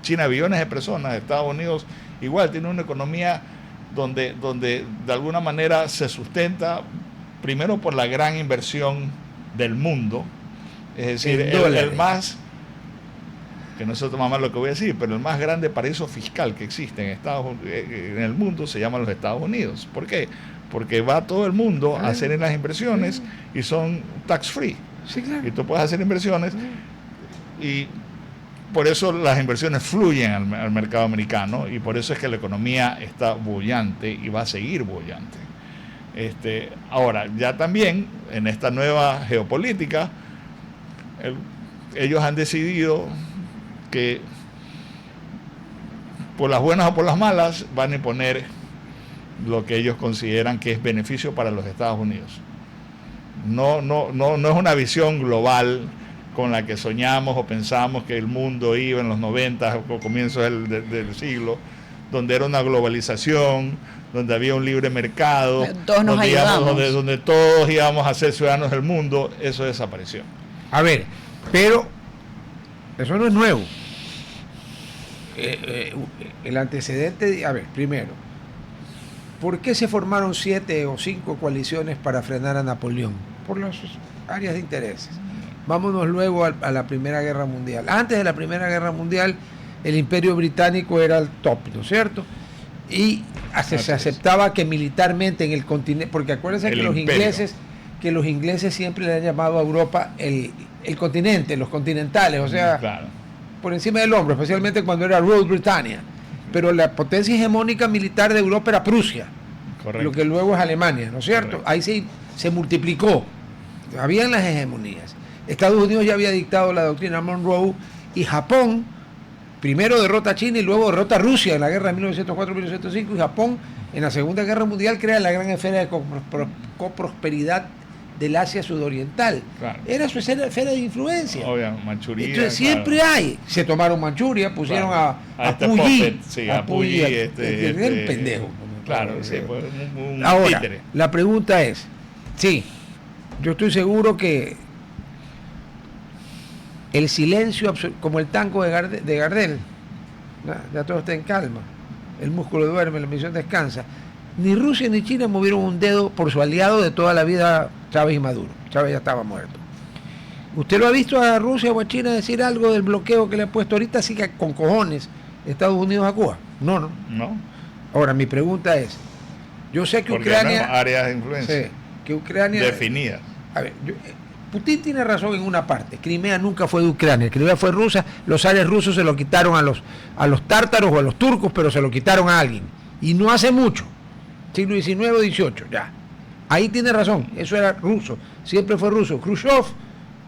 China billones de personas. Estados Unidos igual tiene una economía donde de alguna manera se sustenta primero por la gran inversión del mundo. Es decir, el más, que no se toma mal lo que voy a decir, pero el más grande paraíso fiscal que existe en el mundo se llama los Estados Unidos. ¿Por qué? Porque va todo el mundo a hacer las inversiones y son tax free. Sí, claro. Y tú puedes hacer inversiones y por eso las inversiones fluyen al mercado americano y por eso es que la economía está bollante y va a seguir bollante. Ahora, ya también en esta nueva geopolítica, ellos han decidido que por las buenas o por las malas van a imponer lo que ellos consideran que es beneficio para los Estados Unidos. No es una visión global con la que soñamos o pensamos que el mundo iba en los 90 o comienzos del siglo, donde era una globalización, donde había un libre mercado, donde todos íbamos a ser ciudadanos del mundo. Eso desapareció. A ver, pero eso no es nuevo. El antecedente, a ver, primero, ¿por qué se formaron 7 o 5 coaliciones para frenar a Napoleón? Por las áreas de intereses. Vámonos luego a la Primera Guerra Mundial. Antes de la Primera Guerra Mundial, el Imperio Británico era el top, ¿no es cierto? Y se aceptaba que militarmente en el continente, porque acuérdense que los ingleses siempre le han llamado a Europa el continente, los continentales, o sea, claro, por encima del hombro, especialmente cuando era Rule Britannia. Pero la potencia hegemónica militar de Europa era Prusia, correcto, lo que luego es Alemania, ¿no es cierto? Correcto. Ahí se multiplicó, habían las hegemonías. Estados Unidos ya había dictado la doctrina Monroe y Japón primero derrota a China y luego derrota a Rusia en la guerra de 1904-1905 y Japón en la Segunda Guerra Mundial crea la gran esfera de coprosperidad del Asia sudoriental. Claro. Era su esfera de influencia. Obvio, Manchuria. Entonces siempre hay. Se tomaron Manchuria, pusieron a Puyi. Sí, a Puyi. Era un pendejo. Claro, sí, pues, un ahora, títere. La pregunta es, sí, yo estoy seguro que el silencio, como el tango de Gardel, ya todo está en calma, el músculo duerme, la misión descansa. Ni Rusia ni China movieron un dedo por su aliado de toda la vida, Chávez y Maduro. Chávez ya estaba muerto. ¿Usted lo ha visto a Rusia o a China decir algo del bloqueo que le ha puesto ahorita, así que con cojones, Estados Unidos a Cuba? No. Ahora, mi pregunta es, yo sé que porque Ucrania... No áreas de influencia. Sí, que Ucrania... Definidas. A ver, Putin tiene razón en una parte. Crimea nunca fue de Ucrania, Crimea fue rusa. Los zares rusos se lo quitaron a los tártaros o a los turcos, pero se lo quitaron a alguien. Y no hace mucho, siglo XIX o XVIII, ya. Ahí tiene razón, eso era ruso, siempre fue ruso. Khrushchev,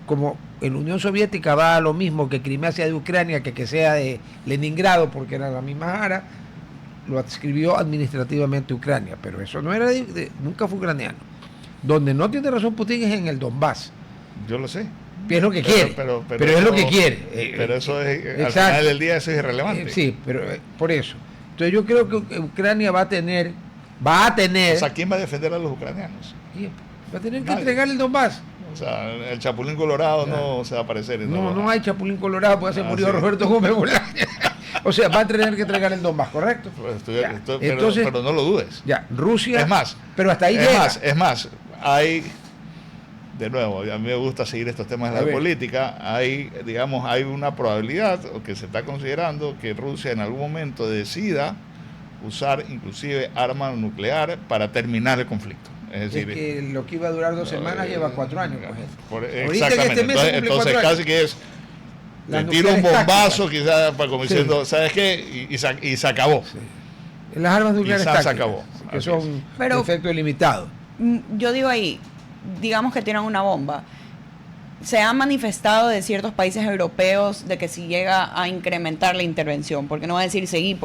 como en la Unión Soviética va a lo mismo que Crimea sea de Ucrania que sea de Leningrado, porque era la misma área, lo adscribió administrativamente Ucrania, pero eso no era nunca fue ucraniano. Donde no tiene razón Putin es en el Donbass. Yo lo sé. Es lo que quiere, pero es lo que quiere. Pero eso es, al final del día eso es irrelevante. Sí, pero por eso. Entonces yo creo que Ucrania va a tener... O sea, ¿quién va a defender a los ucranianos? Va a tener que entregar el Donbass. O sea, el Chapulín Colorado no se va a aparecer. No hay Chapulín Colorado, pues se murió Roberto Gómez Bolaños. O sea, va a tener que entregar el Donbass, ¿correcto? Entonces, pero no lo dudes. Ya, Rusia... Es más, pero hasta ahí llega. Es más, hay... De nuevo, a mí me gusta seguir estos temas de la política. Hay una probabilidad, o que se está considerando, que Rusia en algún momento decida usar inclusive arma nuclear para terminar el conflicto. Es decir, que lo que iba a durar 2 semanas lleva 4 años. Exactamente. Entonces casi que es... Le tiro un bombazo quizás como diciendo, ¿sabes qué? Y se acabó. Sí. Las armas nucleares quizás se acabó. Que son de efecto limitado. Yo digo ahí, digamos que tiran una bomba. Se ha manifestado de ciertos países europeos de que si llega a incrementar la intervención, porque no va a decir seguir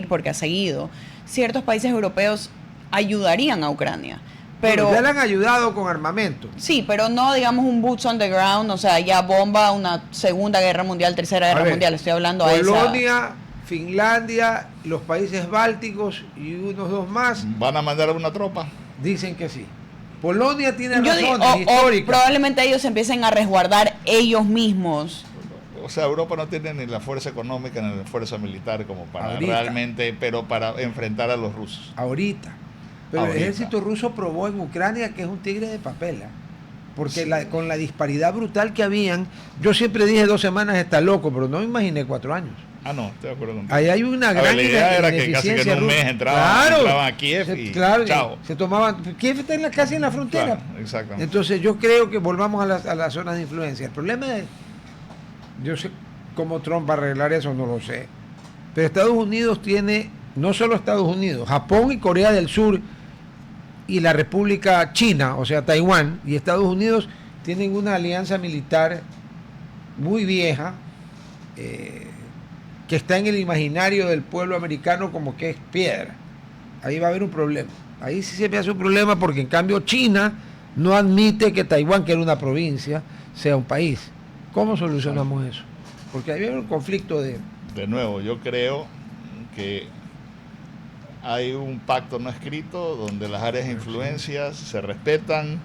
porque ha seguido, ciertos países europeos ayudarían a Ucrania. Pero ya le han ayudado con armamento. Sí, pero no digamos un boots on the ground, o sea, ya bomba una Segunda Guerra Mundial, Tercera Guerra Mundial, estoy hablando a esa... Polonia, Finlandia, los países bálticos y unos 2 más. ¿Van a mandar una tropa? Dicen que sí. Polonia tiene razones históricas. Probablemente ellos empiecen a resguardar ellos mismos. O sea, Europa no tiene ni la fuerza económica ni la fuerza militar como para realmente, pero para enfrentar a los rusos. Pero el ejército ruso probó en Ucrania que es un tigre de papel, porque con la disparidad brutal que habían, yo siempre dije 2 semanas está loco, pero no me imaginé 4 años. No, estoy de acuerdo contigo. Ahí hay una gran la idea era que casi que en un mes entraban a Kiev chao. Se tomaban, Kiev está casi en la frontera. Claro, exactamente. Entonces yo creo que volvamos a las zonas de influencia. El problema es, yo sé cómo Trump va a arreglar eso, no lo sé, pero Estados Unidos tiene, no solo Estados Unidos, Japón y Corea del Sur y la República China, o sea, Taiwán y Estados Unidos tienen una alianza militar muy vieja, que está en el imaginario del pueblo americano como que es piedra. Ahí va a haber un problema. Ahí sí se me hace un problema porque en cambio China no admite que Taiwán, que era una provincia, sea un país. ¿Cómo solucionamos eso? Porque ahí hay un conflicto de... De nuevo, yo creo que hay un pacto no escrito donde las áreas de influencia se respetan.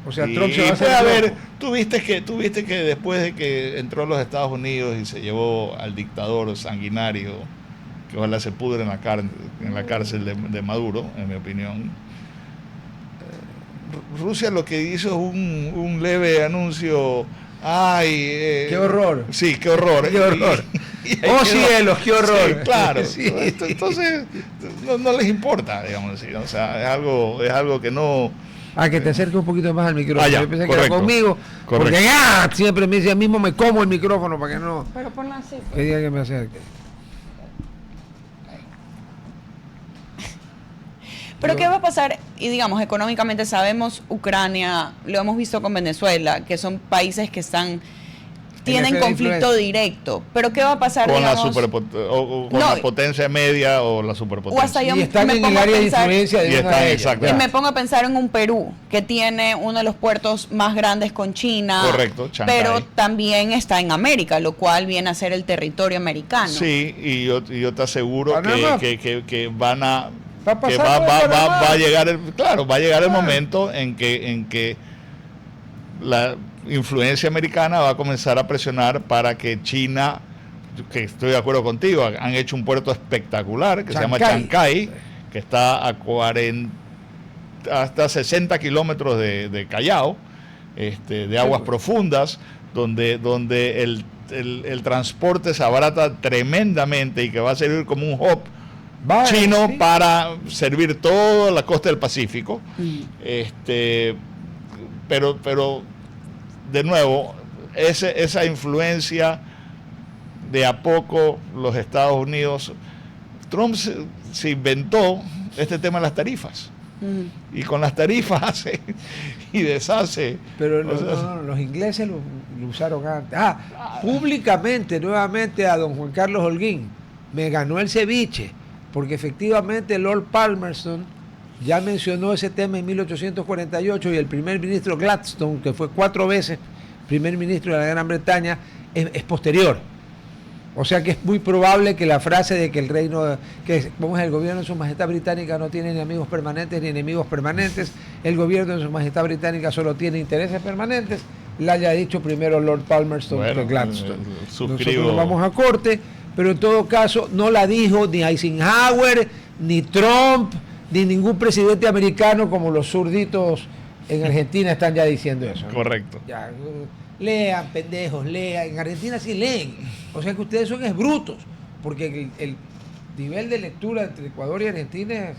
O sea, Trump se va a hacer tú viste que después de que entró a los Estados Unidos y se llevó al dictador sanguinario, que ojalá se pudre en la cárcel de Maduro, en mi opinión, Rusia lo que hizo es un leve anuncio. ¡Qué horror! Sí, qué horror. ¡Qué horror! ¡Oh cielos, qué horror! Sí, claro. Sí. Entonces, no les importa, digamos así. O sea, es algo que no... que te acerques un poquito más al micrófono. Ya, yo pensé que era conmigo. Correcto. Porque siempre me dice, mismo me como el micrófono para que no... Pero ponlo así. Que diga que me acerque. Pero ¿qué va a pasar? Y digamos, económicamente sabemos Ucrania, lo hemos visto con Venezuela, que son países que tienen conflicto directo. Pero ¿qué va a pasar, con digamos, la potencia media o la superpotencia? O hasta yo y están en el área de influencia de una de ellas. Y me pongo a pensar en un Perú, que tiene uno de los puertos más grandes con China. Correcto, Chancay. Pero también está en América, lo cual viene a ser el territorio americano. Sí, y yo te aseguro que van a... Va a llegar el momento en que la influencia americana va a comenzar a presionar para que China, que estoy de acuerdo contigo, han hecho un puerto espectacular que se llama Chancay, que está hasta 60 kilómetros de Callao, de aguas profundas, donde el transporte se abarata tremendamente y que va a servir como un hub chino para servir toda la costa del Pacífico. Pero de nuevo, esa influencia de a poco los Estados Unidos, Trump se inventó este tema de las tarifas. Y con las tarifas hace y deshace. Pero los ingleses lo usaron antes. Públicamente, nuevamente a don Juan Carlos Holguín, me ganó el ceviche, porque efectivamente Lord Palmerston ya mencionó ese tema en 1848 y el primer ministro Gladstone, que fue 4 veces primer ministro de la Gran Bretaña, es posterior. O sea que es muy probable que la frase de que el reino, el gobierno de Su Majestad Británica no tiene ni amigos permanentes ni enemigos permanentes, el gobierno de Su Majestad Británica solo tiene intereses permanentes, la haya dicho primero Lord Palmerston que Gladstone. Nosotros nos vamos a corte, pero en todo caso no la dijo ni Eisenhower, ni Trump, ni ningún presidente americano, como los zurditos en Argentina están ya diciendo eso, ¿no? Correcto. Ya, lean, pendejos, lean. En Argentina sí leen. O sea que ustedes son brutos, porque el nivel de lectura entre Ecuador y Argentina es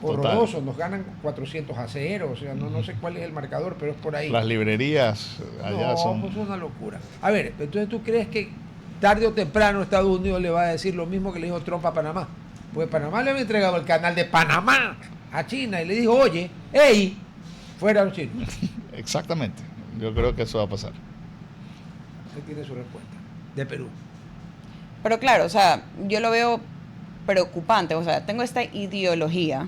horroroso. Nos ganan 400-0. O sea, no sé cuál es el marcador, pero es por ahí. Las librerías allá son... pues es una locura. A ver, entonces tú crees que tarde o temprano Estados Unidos le va a decir lo mismo que le dijo Trump a Panamá. Pues Panamá le había entregado el canal de Panamá a China y le dijo, oye, hey, fuera los chinos. Exactamente. Yo creo que eso va a pasar. Usted tiene su respuesta. De Perú. Pero claro, o sea, yo lo veo preocupante. O sea, tengo esta ideología,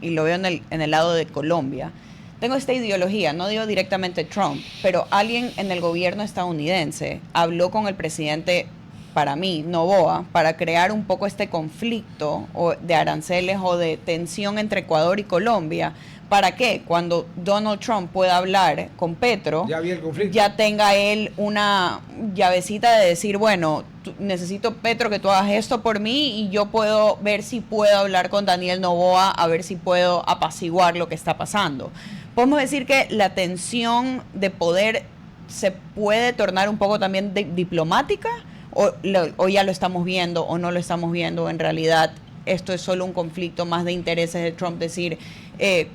y lo veo en el lado de Colombia. Tengo esta ideología, no digo directamente Trump, pero alguien en el gobierno estadounidense habló con el presidente, para mí, Noboa, para crear un poco este conflicto de aranceles o de tensión entre Ecuador y Colombia. ¿Para qué? Cuando Donald Trump pueda hablar con Petro, ya tenga él una llavecita de decir, bueno, necesito, Petro, que tú hagas esto por mí y yo puedo ver si puedo hablar con Daniel Noboa, a ver si puedo apaciguar lo que está pasando. Podemos decir que la tensión de poder se puede tornar un poco también diplomática, o ya lo estamos viendo o no lo estamos viendo. En realidad esto es solo un conflicto más de intereses de Trump, decir,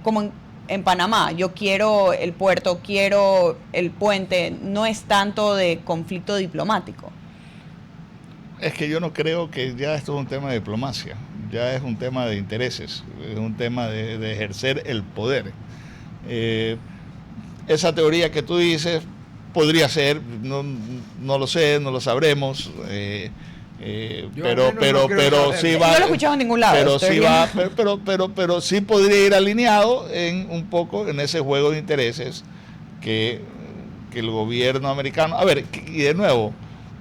como en Panamá, yo quiero el puerto, quiero el puente, no es tanto de conflicto diplomático. Es que yo no creo que ya esto es un tema de diplomacia, ya es un tema de intereses, es un tema de ejercer el poder. Esa teoría que tú dices podría ser, no lo sé, no lo sabremos, pero sí va. No lo he escuchado en ningún lado. Pero sí va, pero sí podría ir alineado en un poco en ese juego de intereses que el gobierno americano. A ver, y de nuevo,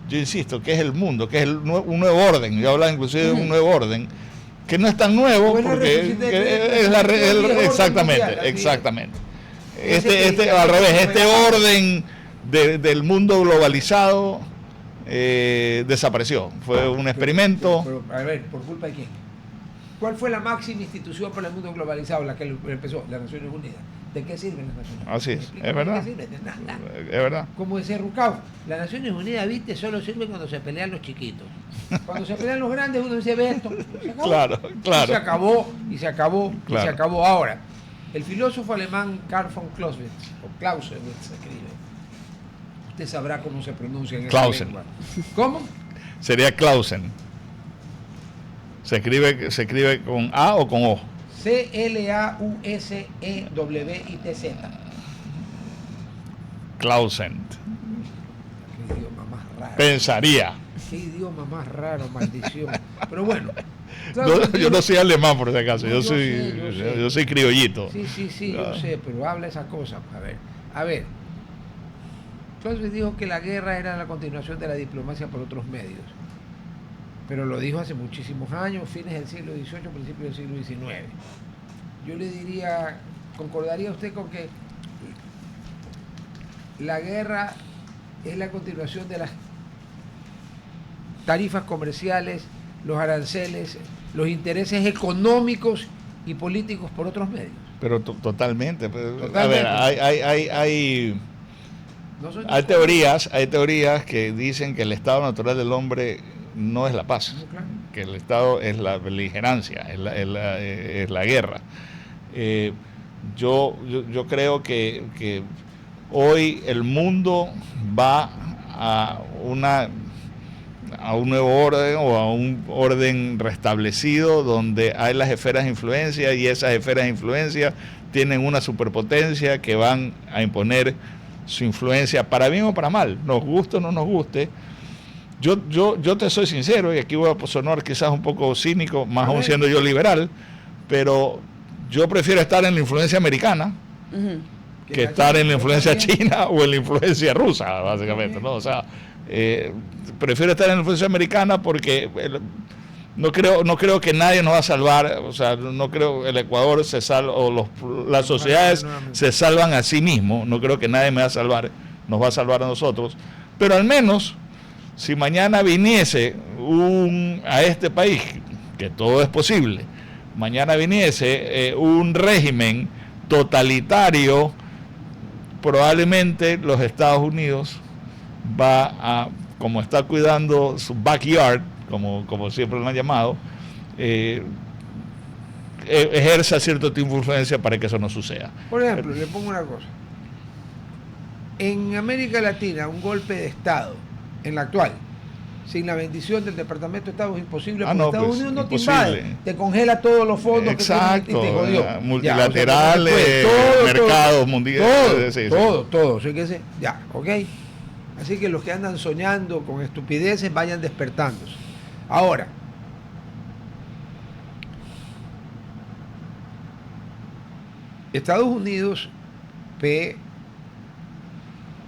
yo insisto, que es el mundo, que es un nuevo orden. Yo hablaba inclusive de un nuevo orden que no es tan nuevo, porque exactamente. Al revés, este orden del mundo globalizado desapareció. Fue un experimento. Pero, a ver, ¿por culpa de quién? ¿Cuál fue la máxima institución para el mundo globalizado, la que empezó? Las Naciones Unidas. ¿De qué sirven las Naciones Unidas? Así es verdad. ¿De qué sirven? De nada. Es verdad. Como decía Rucao, las Naciones Unidas, viste, solo sirven cuando se pelean los chiquitos. Cuando se pelean los grandes, uno dice, ve esto. Se acabó. Claro. Y se acabó ahora. El filósofo alemán Karl von Clausewitz, o Clausewitz se escribe. Usted sabrá cómo se pronuncia en esa lengua. ¿Cómo? Sería Clausen. ¿Se escribe con A o con O? Clausewitz. Clausen. Qué idioma más raro. Pensaría. Qué idioma más raro, maldición. Pero bueno. Yo no soy alemán, por si acaso. No, yo soy criollito. Sí, yo sé, pero habla esa cosa. A ver. Clausewitz dijo que la guerra era la continuación de la diplomacia por otros medios. Pero lo dijo hace muchísimos años, fines del siglo XVIII, principios del siglo XIX. Yo le diría, ¿concordaría usted con que la guerra es la continuación de las tarifas comerciales, los aranceles, los intereses económicos y políticos por otros medios? Pero totalmente. A ver, hay teorías que dicen que el estado natural del hombre no es la paz, que el estado es la beligerancia, es la guerra. Yo creo que hoy el mundo va a una a un nuevo orden o a un orden restablecido donde hay las esferas de influencia y esas esferas de influencia tienen una superpotencia que van a imponer su influencia para bien o para mal, nos guste o no nos guste. Yo te soy sincero, y aquí voy a sonar quizás un poco cínico, más aún siendo yo liberal, pero yo prefiero estar en la influencia americana que estar en la influencia china o en la influencia rusa, básicamente, ¿no? O sea, prefiero estar en la influencia americana porque no creo que nadie nos va a salvar. O sea, no creo que el Ecuador se salva o las sociedades se salvan a sí mismos. No creo que nadie me va a salvar, nos va a salvar a nosotros. Pero al menos, si mañana viniese a este país, que todo es posible, mañana viniese un régimen totalitario, probablemente los Estados Unidos va a, como está cuidando su backyard, como siempre lo han llamado, ejerza cierto tipo de influencia para que eso no suceda. Por ejemplo, le pongo una cosa. En América Latina, un golpe de Estado, en la actual, sin la bendición del Departamento de Estado es imposible, porque Estados Unidos no imposible. te invade, te congela todos los fondos. Exacto, que te jodió. Multilaterales, mercados mundiales. Todo. Ya, ok. Así que los que andan soñando con estupideces vayan despertándose. Ahora, Estados Unidos ve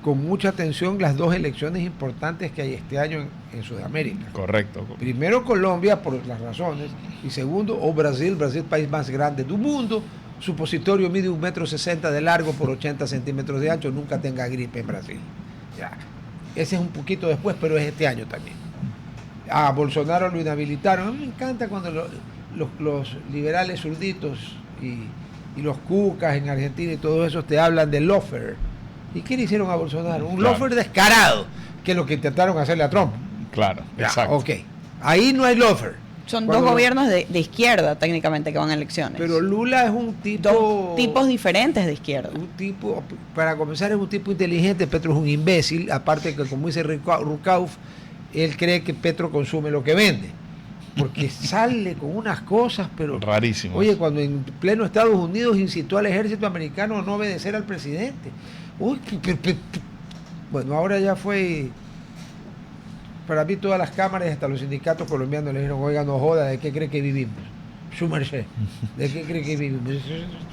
con mucha atención las dos elecciones importantes que hay este año en Sudamérica. Correcto. Primero Colombia, por las razones, y segundo, Brasil, país más grande del mundo. Supositorio mide 1,60 m de largo por 80 centímetros de ancho, nunca tenga gripe en Brasil. Ya. Ese es un poquito después, pero es este año también. A Bolsonaro lo inhabilitaron. A mí me encanta cuando los liberales zurditos y los cucas en Argentina y todo eso te hablan de lawfare. ¿Y qué le hicieron a Bolsonaro? Un lawfare descarado, que es lo que intentaron hacerle a Trump. Claro, ya, exacto. Ok, ahí no hay lawfare. Son dos gobiernos de izquierda técnicamente que van a elecciones. Pero Lula es un tipo... Dos tipos diferentes de izquierda. Un tipo, para comenzar, es un tipo inteligente. Petro es un imbécil, aparte que, como dice Rukauf, él cree que Petro consume lo que vende. Porque sale con unas cosas, pero... rarísimas. Oye, cuando en pleno Estados Unidos incitó al ejército americano a no obedecer al presidente. Uy, bueno, ahora ya fue... Para mí todas las cámaras y hasta los sindicatos colombianos le dijeron, oiga, no joda, ¿de qué cree que vivimos? Su merced, ¿de qué cree que vivimos?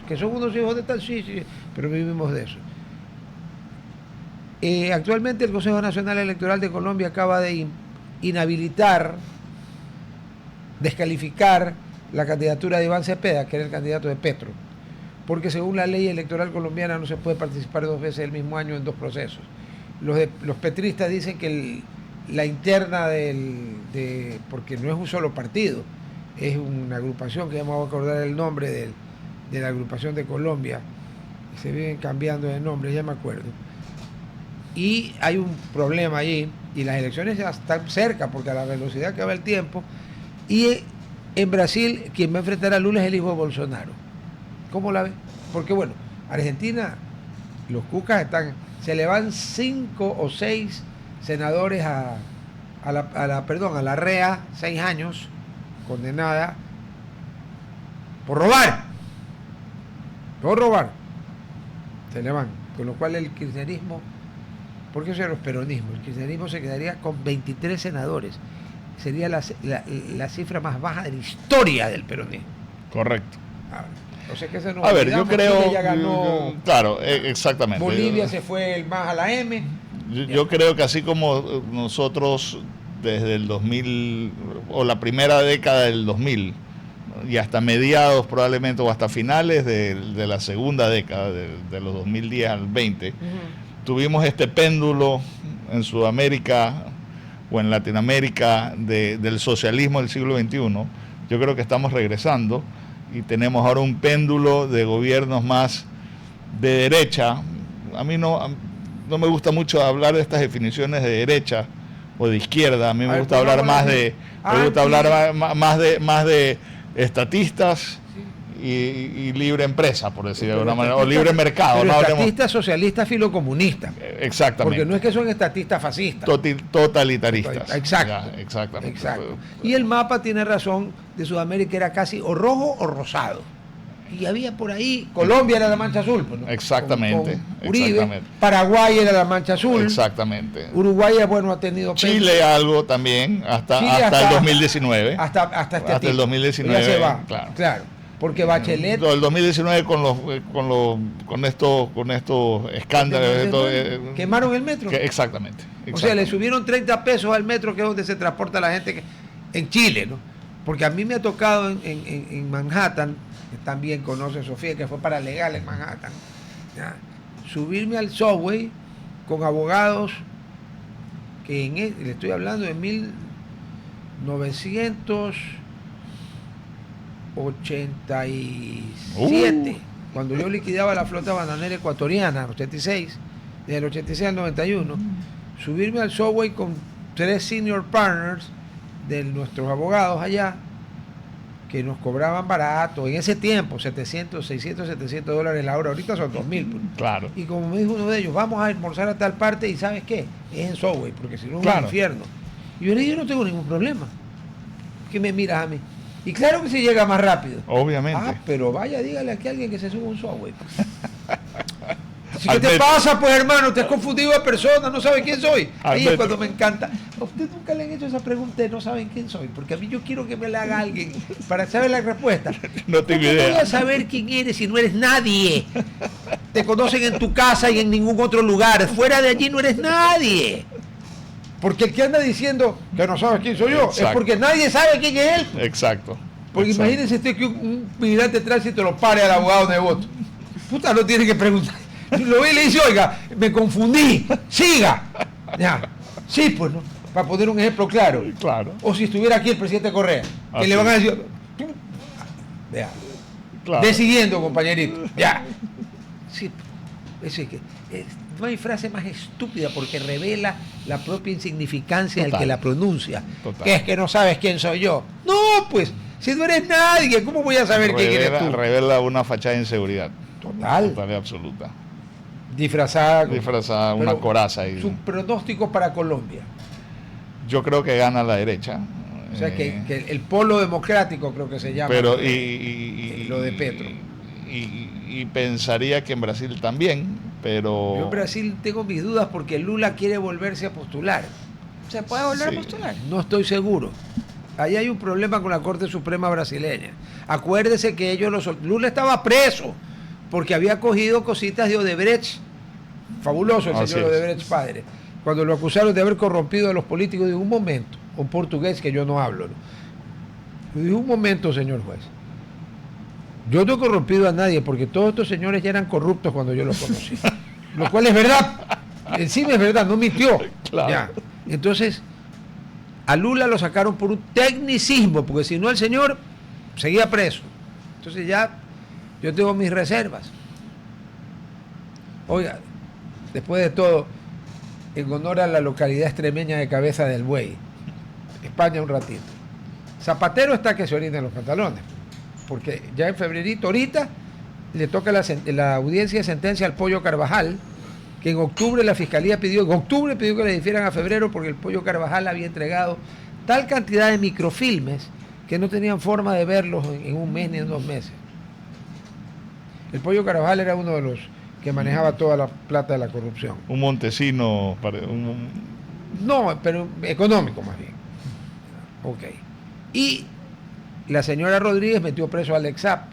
Que son unos hijos de tal, sí, pero vivimos de eso. Actualmente el Consejo Nacional Electoral de Colombia acaba de inhabilitar, descalificar la candidatura de Iván Cepeda, que era el candidato de Petro, porque según la ley electoral colombiana no se puede participar 2 veces el mismo año en 2 procesos. Los petristas dicen que la interna porque no es un solo partido, es una agrupación que ya me voy a acordar el nombre de la agrupación de Colombia, se viven cambiando de nombre, ya me acuerdo. Y hay un problema allí, y las elecciones ya están cerca, porque a la velocidad que va el tiempo, y en Brasil quien va a enfrentar a Lula es el hijo de Bolsonaro. ¿Cómo la ve? Porque bueno, Argentina, los cucas se le van 5 o 6 senadores a la REA, 6 años, condenada por robar. Se le van. Con lo cual el kirchnerismo, porque eso eran los peronismos, el kirchnerismo se quedaría con 23 senadores. Sería la cifra más baja de la historia del peronismo. Correcto. O sea que a ver, yo creo... ya ganó, claro, exactamente. Bolivia se fue el más a la M. Yo creo que así como nosotros desde el 2000 o la primera década del 2000 y hasta mediados probablemente o hasta finales de la segunda década de los 2010 al 20 tuvimos este péndulo en Sudamérica o en Latinoamérica del socialismo del siglo XXI. Yo creo que estamos regresando y tenemos ahora un péndulo de gobiernos más de derecha. A mí no me gusta mucho hablar de estas definiciones de derecha o de izquierda. A mí me gusta hablar más de estatistas y libre empresa, por decir de alguna manera, o libre mercado. Pero no estatistas socialistas filocomunistas. Exactamente. Porque no es que son estatistas fascistas. Totalitaristas. Exacto. Ya, exactamente. Exacto. Y el mapa tiene razón, de Sudamérica era casi o rojo o rosado. Y había por ahí, Colombia era la mancha azul. Pues, ¿no? Exactamente. Con Uribe, Exactamente. Paraguay era la mancha azul. Exactamente. Uruguay, bueno, ha tenido... Chile algo también, hasta el 2019. Hasta el 2019, ya se va, claro. Porque Bachelet... El 2019 con estos escándalos. ¿Quemaron el metro? Exactamente. O sea, le subieron 30 pesos al metro, que es donde se transporta la gente en Chile, ¿no? Porque a mí me ha tocado en Manhattan, que también conoce Sofía, que fue paralegal en Manhattan, ¿ya? Subirme al subway con abogados que le estoy hablando de 1987, cuando yo liquidaba la flota bananera ecuatoriana, 86, desde el 86 al 91, subirme al subway con 3 senior partners de nuestros abogados allá, que nos cobraban barato, en ese tiempo, 700, 600, 700 dólares la hora, ahorita son 2,000. Pues. Claro. Y como me dijo uno de ellos, vamos a almorzar a tal parte, y ¿sabes qué? Es en subway, porque si no es un infierno. Y yo le dije, yo no tengo ningún problema. ¿Qué me miras a mí? Y claro que se llega más rápido. Obviamente. Ah, pero vaya, dígale aquí a alguien que se suba un subway. ¿Qué te pasa, pues, hermano? Te has confundido de persona, no sabes quién soy. Ahí es cuando me encanta. ¿A usted nunca le han hecho esa pregunta de no saben quién soy? Porque a mí yo quiero que me la haga alguien para saber la respuesta. No tengo idea. ¿Cómo voy a saber quién eres si no eres nadie? Te conocen en tu casa y en ningún otro lugar. Fuera de allí no eres nadie. Porque el que anda diciendo que no sabes quién soy yo, es porque nadie sabe quién es él. Exacto. Porque imagínense usted que un vigilante de tránsito lo pare al abogado de voto. Puta, no tiene que preguntar. Lo ve y le dice, oiga, me confundí, siga. Ya. Sí, pues, ¿no? Para poner un ejemplo claro. Claro. O si estuviera aquí el presidente Correa, que le van a decir, vea, claro. Decidiendo, compañerito. Ya. Sí, eso es que no hay frase más estúpida porque revela la propia insignificancia del que la pronuncia. Total. Que es que no sabes quién soy yo. No, pues, si no eres nadie, ¿cómo voy a saber quién eres tú? Revela una fachada de inseguridad. Total y absoluta. Disfrazada, una coraza. Y su pronóstico para Colombia. Yo creo que gana la derecha. O sea, que el polo democrático creo que se llama. Pero lo de Petro. Y pensaría que en Brasil también, pero... Yo en Brasil tengo mis dudas porque Lula quiere volverse a postular. ¿Se puede volver a postular? No estoy seguro. Ahí hay un problema con la Corte Suprema brasileña. Acuérdese que Lula estaba preso porque había cogido cositas de Odebrecht. Fabuloso el señor Odebrecht padre. Cuando lo acusaron de haber corrompido a los políticos, dijo un momento, un portugués que yo no hablo. ¿No? Dijo un momento, señor juez. Yo no he corrompido a nadie porque todos estos señores ya eran corruptos cuando yo los conocí. Lo cual es verdad. Encima es verdad, no mintió. Claro. Ya. Entonces, a Lula lo sacaron por un tecnicismo, porque si no el señor seguía preso. Entonces ya yo tengo mis reservas. Oiga, después de todo, en honor a la localidad extremeña de Cabeza del Buey, España un ratito. Zapatero está que se orina en los pantalones, porque ya en febrerito, ahorita, le toca la audiencia de sentencia al Pollo Carvajal, que en octubre la Fiscalía pidió que le difieran a febrero porque el Pollo Carvajal había entregado tal cantidad de microfilmes que no tenían forma de verlos en un mes ni en 2 meses. El Pollo Carvajal era uno de los que manejaba toda la plata de la corrupción. Un montesino, No, pero económico más bien. Ok. Y la señora Rodríguez metió preso a Alex Zapp.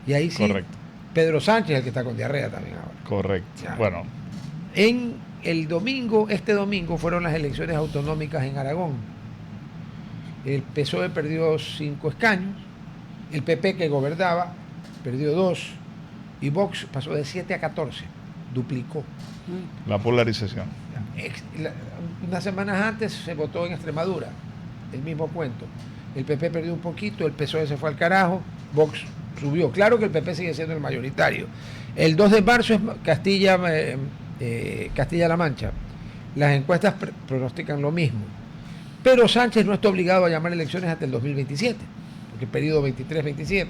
Y ahí sí, correcto. Pedro Sánchez, el que está con diarrea también ahora. Correcto. Ya. Bueno. En este domingo fueron las elecciones autonómicas en Aragón. El PSOE perdió 5 escaños, el PP que gobernaba perdió 2 y Vox pasó de 7 a 14, duplicó. La polarización. Unas semanas antes se votó en Extremadura, el mismo cuento. El PP perdió un poquito, el PSOE se fue al carajo, Vox subió. Claro que el PP sigue siendo el mayoritario. El 2 de marzo es Castilla-La Mancha. Las encuestas pronostican lo mismo. Pero Sánchez no está obligado a llamar elecciones hasta el 2027, porque el periodo 23-27.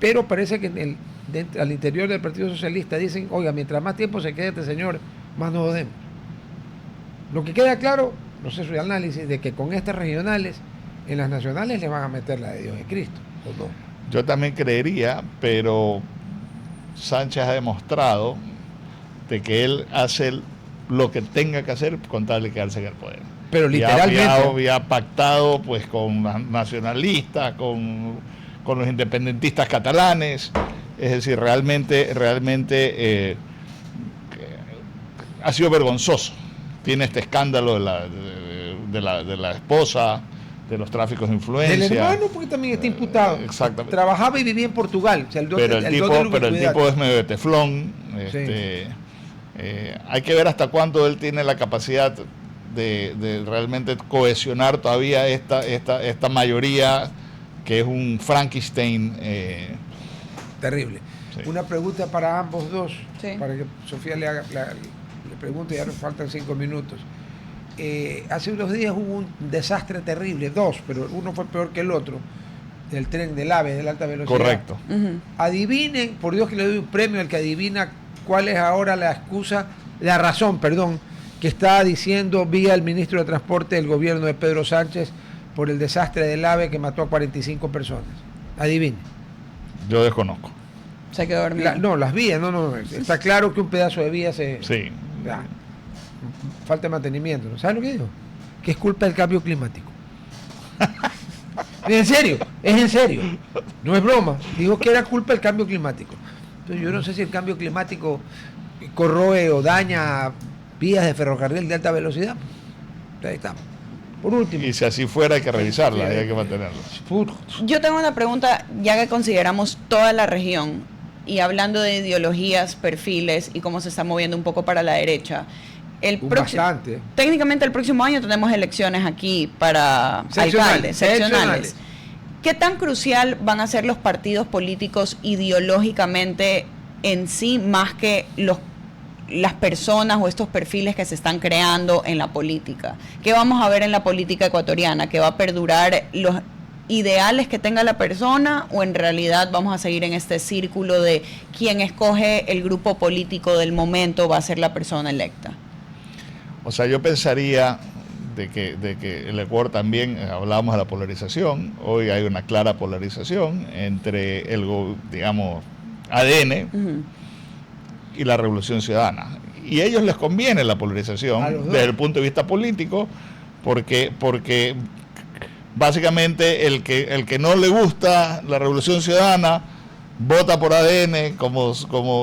pero parece que al interior del Partido Socialista dicen, oiga, mientras más tiempo se quede este señor, más nos jodemos. Lo que queda claro, no sé su análisis, de que con estas regionales, en las nacionales le van a meter la de Dios de Cristo, ¿o no? Yo también creería, pero Sánchez ha demostrado de que él hace lo que tenga que hacer con tal de quedarse en el poder. Pero literalmente. Había pactado pues con los nacionalistas, con los independentistas catalanes. Es decir, realmente ha sido vergonzoso. Tiene este escándalo de la esposa, de los tráficos de influencia. Del hermano, porque también está imputado. Exactamente. Trabajaba y vivía en Portugal. O sea, pero el tipo es medio de teflón. Hay que ver hasta cuándo él tiene la capacidad de realmente cohesionar todavía esta mayoría que es un Frankenstein. Terrible. Sí. Una pregunta para ambos dos, Sí. para que Sofía le pregunte, ya nos faltan 5 minutos. Hace unos días hubo un desastre terrible, pero uno fue peor que el otro, del tren del AVE, de la alta velocidad. Correcto. Adivinen, por Dios que le doy un premio al que adivina cuál es ahora la razón, que está diciendo vía el ministro de Transporte del gobierno de Pedro Sánchez por el desastre del AVE que mató a 45 personas. Adivinen. Yo desconozco. Se quedó dormido. Las vías, no. Está claro que un pedazo de vía Sí. Falta de mantenimiento. ¿No? ¿Sabes lo que digo? Que es culpa del cambio climático. Es en serio. No es broma. Dijo que era culpa del cambio climático. Entonces yo no sé si el cambio climático corroe o daña vías de ferrocarril de alta velocidad. Ahí estamos. Por último. Y si así fuera hay que revisarla, hay que mantenerla. Yo tengo una pregunta, ya que consideramos toda la región y hablando de ideologías, perfiles y cómo se está moviendo un poco para la derecha. Bastante. Técnicamente el próximo año tenemos elecciones aquí para alcaldes, seccionales. ¿Qué tan crucial van a ser los partidos políticos ideológicamente en sí, más que las personas o estos perfiles que se están creando en la política? ¿Qué vamos a ver en la política ecuatoriana? ¿Que va a perdurar los ideales que tenga la persona o en realidad vamos a seguir en este círculo de quien escoge el grupo político del momento va a ser la persona electa? O sea, yo pensaría de que el Ecuador también, hablábamos de la polarización, hoy hay una clara polarización entre ADN y la Revolución Ciudadana. Y a ellos les conviene la polarización desde el punto de vista político, porque básicamente el que no le gusta la Revolución Ciudadana vota por ADN como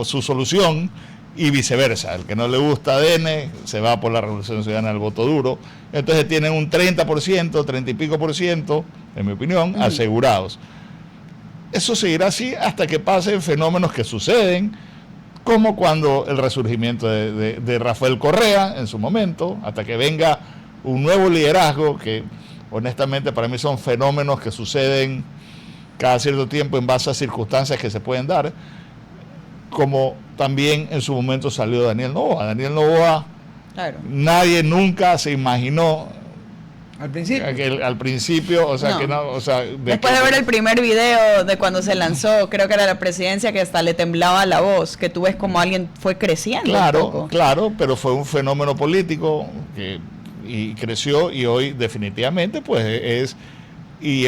su solución, y viceversa. El que no le gusta ADN se va por la Revolución Ciudadana al voto duro. Entonces tienen un 30%, 30 y pico por ciento, en mi opinión, asegurados. Eso seguirá así hasta que pasen fenómenos que suceden, como cuando el resurgimiento de Rafael Correa en su momento, hasta que venga un nuevo liderazgo, que honestamente para mí son fenómenos que suceden cada cierto tiempo en base a circunstancias que se pueden dar, como también en su momento salió Daniel Noboa. Daniel Noboa, claro. Nadie nunca se imaginó al principio, o sea, no. Que no, o sea, después de ver el primer video de cuando se lanzó, creo que era la presidencia, que hasta le temblaba la voz, que tú ves como alguien fue creciendo. Claro, pero fue un fenómeno político y creció, y hoy definitivamente pues es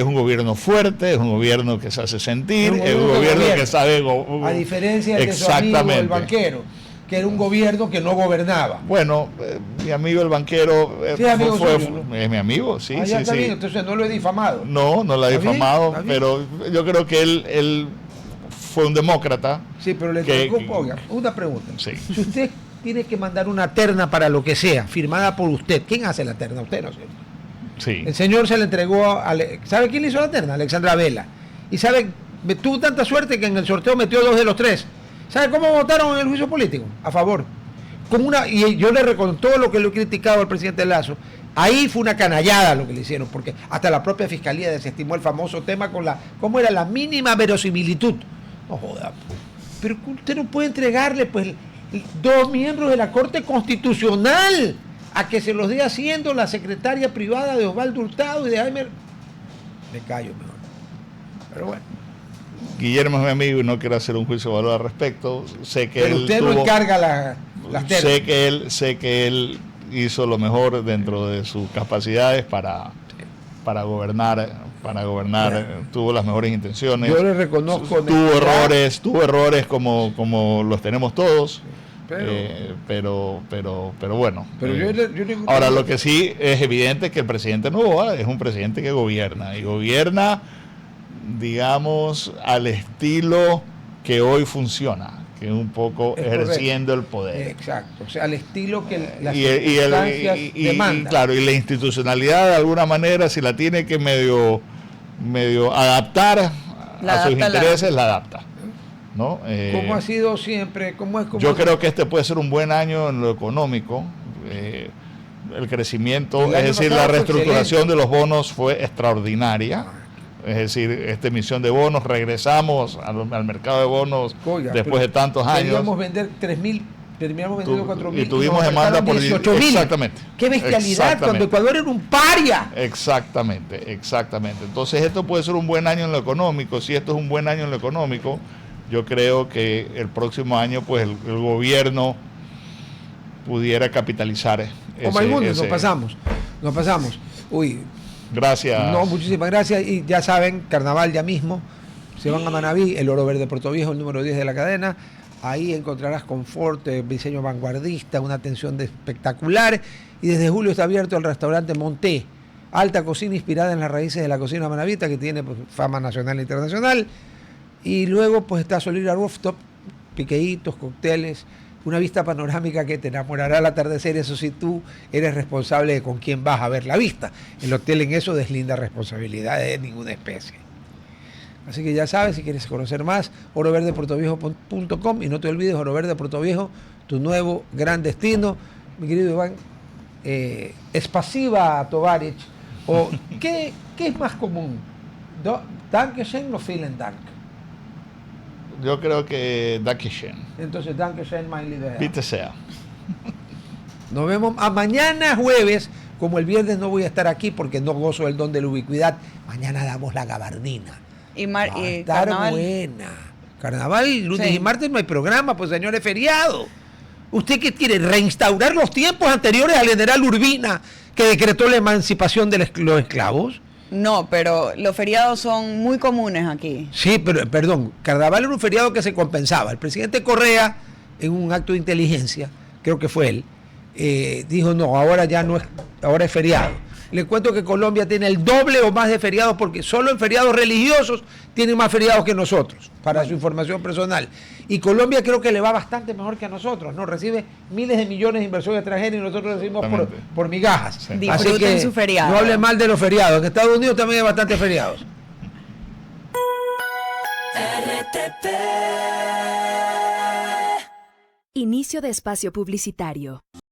un gobierno fuerte, es un gobierno que se hace sentir, es un gobierno que sabe... A diferencia de su amigo el banquero, que era un gobierno que no gobernaba. Bueno, mi amigo el banquero es mi amigo, sí. Está bien, entonces no lo he difamado. No lo he difamado, pero yo creo que él fue un demócrata. Sí, pero le tocó, una pregunta. Sí. Si usted tiene que mandar una terna para lo que sea, firmada por usted, ¿quién hace la terna? Usted, ¿no es cierto? Sí. El señor se le entregó ¿sabe quién le hizo la terna? Alexandra Vela. Y tuvo tanta suerte que en el sorteo metió 2 de los 3. ¿Sabe cómo votaron en el juicio político? A favor. Y yo le reconozco todo lo que le he criticado al presidente Lasso. Ahí fue una canallada lo que le hicieron, porque hasta la propia fiscalía desestimó el famoso tema con ¿cómo era? La mínima verosimilitud. No joda. Pero usted no puede entregarle pues 2 miembros de la Corte Constitucional a que se los dé haciendo la secretaria privada de Osvaldo Hurtado y de Jaime. Me callo mejor. Pero bueno. Guillermo es mi amigo y no quiero hacer un juicio de valor al respecto. Sé que Pero él usted no encarga las ternas. sé que él hizo lo mejor dentro de sus capacidades para gobernar, tuvo las mejores intenciones. Yo le reconozco. Tuvo errores como los tenemos todos. Pero bueno. Ahora, lo que sí es evidente es que el presidente Noboa es un presidente que gobierna, y gobierna, digamos, al estilo que hoy funciona, que es un poco ejerciendo el poder. Exacto, o sea, al estilo que las circunstancias demandan. Claro, y la institucionalidad, de alguna manera, si la tiene que medio adaptar a sus intereses, la adapta, ¿no? ¿Cómo ha sido siempre? Yo creo que este puede ser un buen año en lo económico. El crecimiento, es decir, la reestructuración de los bonos fue extraordinaria. Es decir, esta emisión de bonos, regresamos al mercado de bonos después de tantos años. Queríamos vender 3.000, terminamos vendiendo 4.000. Y tuvimos demanda por 18.000. Exactamente. ¡Qué bestialidad! Cuando Ecuador era un paria. Exactamente. Entonces, esto puede ser un buen año en lo económico. Si esto es un buen año en lo económico, yo creo que el próximo año, pues, el gobierno pudiera capitalizar nos pasamos. Uy. Gracias. No, muchísimas gracias. Y ya saben, carnaval ya mismo. Se van a Manaví, el Oro Verde Puerto Viejo, el número 10 de la cadena. Ahí encontrarás confort, diseño vanguardista, una atención espectacular. Y desde julio está abierto el restaurante Monté. Alta cocina inspirada en las raíces de la cocina manavita, que tiene, pues, fama nacional e internacional. Y luego pues está Solira Rooftop, piqueitos, cócteles, una vista panorámica que te enamorará al atardecer. Eso sí, tú eres responsable de con quién vas a ver la vista. El hotel en eso deslinda responsabilidad de ninguna especie. Así que ya sabes, si quieres conocer más, oroverdepuertoviejo.com, y no te olvides, Oro Verde Puerto Viejo, tu nuevo gran destino. Mi querido Iván, Spasiba Tovaric, o ¿qué es más común? Dankeschön o vielen Dank? Yo creo que Dankeschön. Entonces, Dankeschön, mein lieber Herr. Bitte sehr. Nos vemos a mañana jueves. Como el viernes no voy a estar aquí porque no gozo del don de la ubicuidad, mañana damos la gabardina. Va a estar carnaval. Buena. Carnaval, lunes y martes no hay programa, pues, señores, feriado. ¿Usted qué quiere? ¿Reinstaurar los tiempos anteriores al general Urbina, que decretó la emancipación de los esclavos? No, pero los feriados son muy comunes aquí. Sí, pero perdón, carnaval era un feriado que se compensaba. El presidente Correa, en un acto de inteligencia, creo que fue él, dijo no, ahora ya no es, ahora es feriado. Le cuento que Colombia tiene el doble o más de feriados, porque solo en feriados religiosos tienen más feriados que nosotros, para su información personal. Y Colombia creo que le va bastante mejor que a nosotros, ¿no? Recibe miles de millones de inversión extranjera y nosotros recibimos por migajas. Sí. Disfruten su feriado. No hable mal de los feriados. En Estados Unidos también hay bastantes feriados. RTP. Inicio de espacio publicitario.